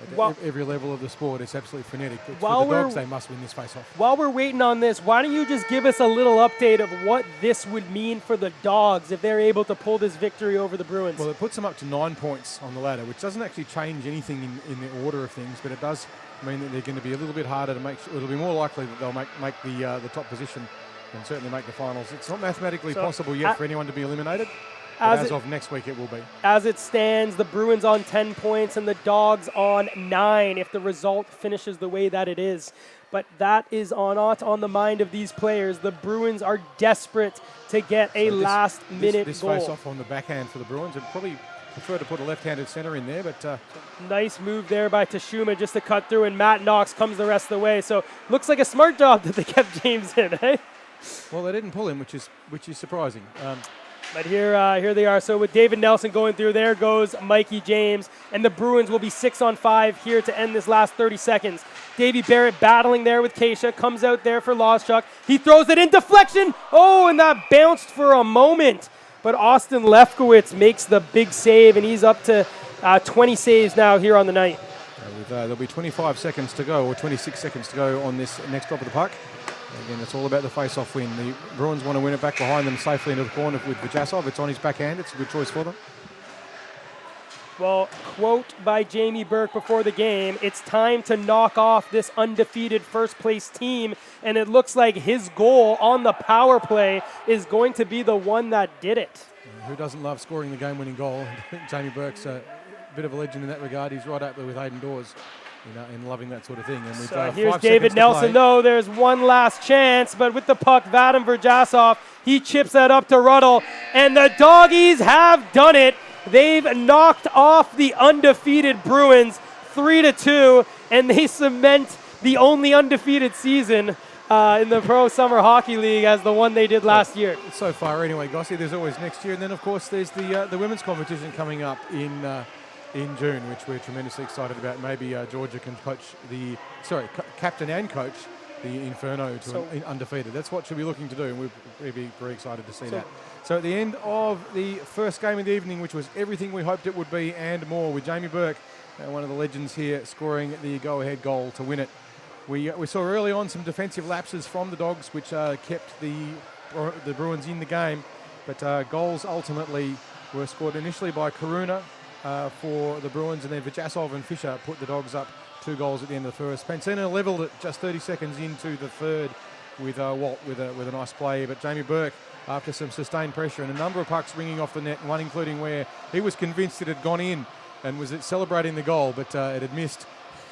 At every level of the sport, it's absolutely frenetic. But While for the Dogs, we're- they must win this face-off. While we're waiting on this, why don't you just give us a little update of what this would mean for the Dogs if they're able to pull this victory over the Bruins? Well, it puts them up to 9 points on the ladder, which doesn't actually change anything in the order of things, but it does mean that they're going to be a little bit harder to make. It'll be more likely that they'll make the top position and certainly make the finals. It's not mathematically possible yet for anyone to be eliminated. But as of next week, it will be. As it stands, the Bruins on 10 points and the Dogs on 9 if the result finishes the way that it is. But that is not on the mind of these players. The Bruins are desperate to get a last-minute this goal. face-off on the backhand for the Bruins. I'd probably prefer to put a left-handed centre in there, but Nice move there by Tashuma just to cut through, and Matt Knox comes the rest of the way. So looks like a smart job that they kept James in, eh? well, they didn't pull him, which is surprising. But here they are. So with David Nelson going through, there goes Mikey James. And the Bruins will be 6-on-5 here to end this last 30 seconds. Davey Barrett battling there with Keisha. Comes out there for Loschuk. He throws it in deflection. Oh, and that bounced for a moment. But Austin Lefkowitz makes the big save, and he's up to 20 saves now here on the night. There'll be 25 seconds to go, or 26 seconds to go on this next drop of the puck. Again, it's all about the face-off win. The Bruins want to win it back behind them safely into the corner with Vajasov. It's on his backhand. It's a good choice for them. Well, quote by Jamie Bourke before the game, it's time to knock off this undefeated first-place team, and it looks like his goal on the power play is going to be the one that did it. Who doesn't love scoring the game-winning goal? Jamie Bourke's a bit of a legend in that regard. He's right up there with Hayden Dawes. In loving that sort of thing. And with, so here's 5 David seconds to Nelson, play. though. There's one last chance, but with the puck, Vadim Verjasov, he chips that up to Ruddle, and the Doggies have done it. They've knocked off the undefeated Bruins 3-2, and they cement the only undefeated season in the Pro Summer Hockey League as the one they did last year. So far, anyway, Gossie. There's always next year, and then of course there's the women's competition coming up in June, which we're tremendously excited about. Maybe Georgia can captain and coach the Inferno to undefeated. That's what she'll be looking to do, and we'll be very excited to see that. So at the end of the first game of the evening, which was everything we hoped it would be and more, with Jamie Bourke, one of the legends here, scoring the go-ahead goal to win it. We saw early on some defensive lapses from the Dogs, which kept the Bruins in the game, but goals ultimately were scored initially by Karuna for the Bruins, and then Vajasov and Fisher put the Dogs up 2 goals at the end of the first. Pansina levelled it just 30 seconds into the third with Walt with a nice play, but Jamie Bourke, after some sustained pressure and a number of pucks ringing off the net, one including where he was convinced it had gone in and was celebrating the goal, but it had missed.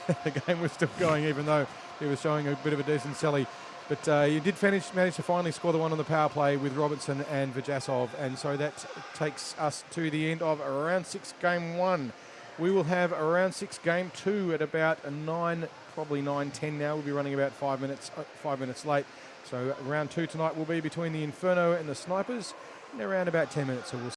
The game was still going, even though he was showing a bit of a decent celly. But he did manage to finally score the one on the power play with Robertson and Vajasov, and so that takes us to the end of round 6, game 1. We will have round 6, game 2 at about 9, probably 9:10 now. We'll be running about 5 minutes late. So round 2 tonight will be between the Inferno and the Snipers in around about 10 minutes. So we'll